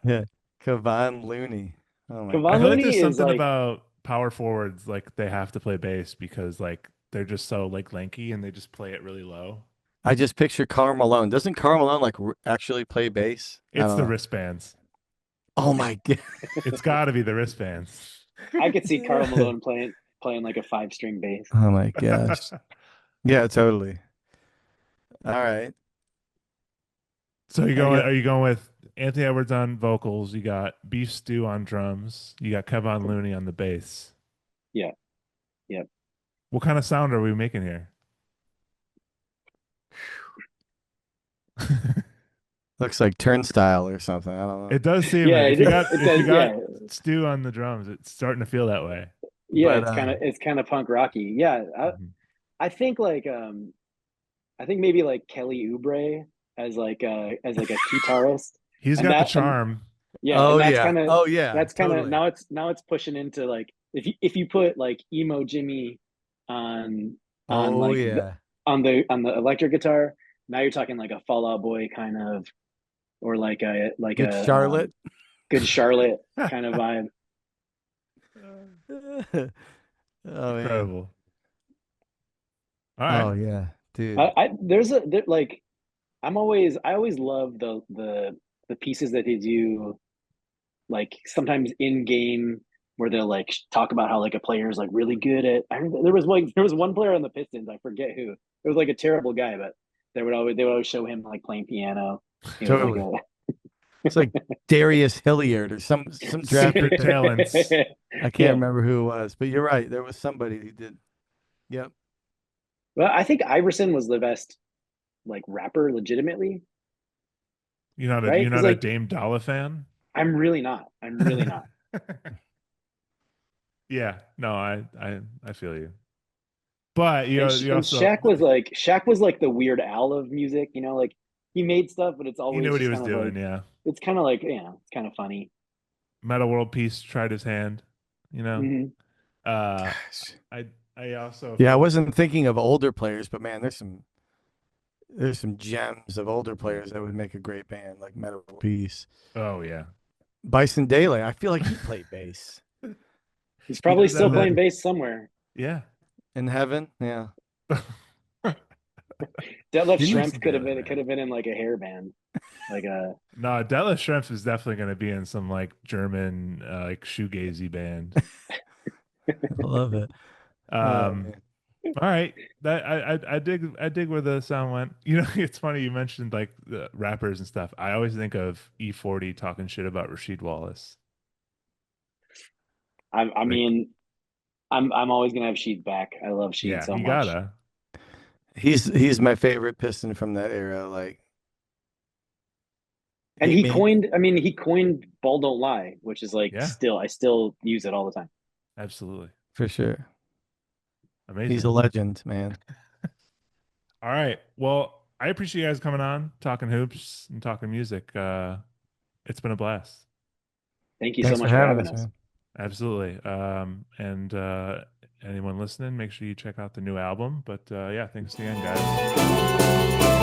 Speaker 1: Yeah, Kevon Looney. Oh my
Speaker 2: I
Speaker 3: Kevon
Speaker 2: feel like
Speaker 1: gosh.
Speaker 2: there's
Speaker 3: Looney is
Speaker 2: something
Speaker 3: like,
Speaker 2: about power forwards, like they have to play bass because like they're just so like lanky and they just play it really low.
Speaker 1: I just picture Karl Malone. Doesn't Karl Malone like actually play bass? I
Speaker 2: It's
Speaker 1: don't
Speaker 2: the
Speaker 1: know.
Speaker 2: wristbands.
Speaker 1: Oh my god.
Speaker 2: It's got to be the wristbands.
Speaker 3: I could see Karl Malone playing like a 5 string bass.
Speaker 1: Oh my gosh. Yeah, totally. All right.
Speaker 2: So you
Speaker 1: I
Speaker 2: going?
Speaker 1: got
Speaker 2: Are you going with Anthony Edwards on vocals? You got Beef Stew on drums. You got Kevon Looney on the bass.
Speaker 3: Yeah, yeah.
Speaker 2: What kind of sound are we making here?
Speaker 1: looks like Turnstile or something. I don't know.
Speaker 2: It does seem
Speaker 3: Yeah,
Speaker 2: it. If
Speaker 3: it
Speaker 2: you
Speaker 3: does.
Speaker 2: got
Speaker 3: Yeah,
Speaker 2: Stew on the drums, it's starting to feel that way.
Speaker 3: yeah.
Speaker 1: But
Speaker 3: It's kind of punk rocky. Yeah,
Speaker 2: Mhm.
Speaker 3: I think like I think maybe like Kelly Oubre as like a guitarist,
Speaker 2: He's
Speaker 3: and
Speaker 2: got the
Speaker 3: that and
Speaker 2: charm.
Speaker 3: yeah,
Speaker 1: oh
Speaker 3: and
Speaker 1: yeah. Oh yeah,
Speaker 3: that's kind of
Speaker 1: totally.
Speaker 3: now it's pushing into like if you put like emo Jimmy on on
Speaker 1: Oh
Speaker 3: like
Speaker 1: yeah.
Speaker 3: on the electric guitar, now you're talking like a Fall Out Boy kind of or like
Speaker 1: Good
Speaker 3: a
Speaker 1: Charlotte.
Speaker 3: Good Charlotte kind of vibe.
Speaker 1: Oh man.
Speaker 2: Incredible. All right.
Speaker 1: Oh yeah, dude.
Speaker 3: Like I always love the pieces that they do like sometimes in game where they'll like talk about how like a player is like really good at. I remember there was one player on the Pistons. I forget who. It was like a terrible guy, but they would always show him like playing piano. He was like
Speaker 1: Totally. It's like Darius Hilliard or some draft pick
Speaker 2: Secret
Speaker 1: that
Speaker 2: talents.
Speaker 3: a
Speaker 1: I can't
Speaker 3: yeah.
Speaker 1: remember who it was, but you're right. There was somebody who did. Yep.
Speaker 3: Well, I think Iverson was the best like rapper legitimately, right?
Speaker 2: You're
Speaker 3: Because
Speaker 2: not a
Speaker 3: like
Speaker 2: Dame Dollar fan?
Speaker 3: I'm really not. I'm really not.
Speaker 2: Yeah. No, I feel you. But you
Speaker 3: And
Speaker 2: also
Speaker 3: Shaq was like the Weird Al of music, you know, like he made stuff, but it's
Speaker 2: he knew
Speaker 3: always
Speaker 2: what he
Speaker 3: just
Speaker 2: was
Speaker 3: kind of like
Speaker 2: doing, yeah.
Speaker 3: it's kind of like you know, it's kind of funny.
Speaker 2: Metal World Peace tried his hand, you know.
Speaker 3: Hmm.
Speaker 2: Uh
Speaker 1: Gosh.
Speaker 2: I I also
Speaker 1: Yeah, I
Speaker 2: feel
Speaker 1: wasn't thinking of older players, but man, there's some gems of older
Speaker 2: Mhm.
Speaker 1: players that would make a great band, like Metal Peace.
Speaker 2: Oh yeah.
Speaker 1: Bison Dele, I feel like he played bass
Speaker 3: He's
Speaker 2: He
Speaker 3: probably
Speaker 2: does
Speaker 3: still
Speaker 2: have
Speaker 3: playing
Speaker 2: that.
Speaker 3: bass somewhere.
Speaker 2: Yeah.
Speaker 1: in heaven. Yeah.
Speaker 3: Detlef
Speaker 2: Bison
Speaker 3: Schrempf
Speaker 2: Daily,
Speaker 3: could
Speaker 2: man.
Speaker 3: have been in like a hair band, like a
Speaker 2: No, Della Shrimps is definitely going to be in some like German like shoegazy band.
Speaker 1: I love it. Oh
Speaker 2: Um,
Speaker 1: man.
Speaker 2: all right, that I dig where the sound went. You know, it's funny you mentioned like the rappers and stuff. I always think of E40 talking shit about Rasheed Wallace.
Speaker 3: I
Speaker 2: Like,
Speaker 3: mean, I'm always gonna have Sheed back. I love Sheed
Speaker 2: yeah,
Speaker 3: so
Speaker 2: you
Speaker 3: much.
Speaker 2: gotta.
Speaker 1: He's my favorite Piston from that era. Like
Speaker 3: And
Speaker 1: he made
Speaker 3: he coined Ball Don't Lie, which is like
Speaker 2: Yeah,
Speaker 3: still I still use it all the time.
Speaker 2: absolutely.
Speaker 1: for sure. He's
Speaker 2: Amazing.
Speaker 1: a legend, man.
Speaker 2: All right. Well, I appreciate you guys coming on, talking hoops and talking music. It's been a blast.
Speaker 3: Thank you so
Speaker 1: Thanks for
Speaker 3: much for
Speaker 1: having
Speaker 3: having
Speaker 1: us,
Speaker 3: us.
Speaker 1: man.
Speaker 2: Absolutely. And anyone listening, make sure you check out the new album. But yeah, thanks again, guys.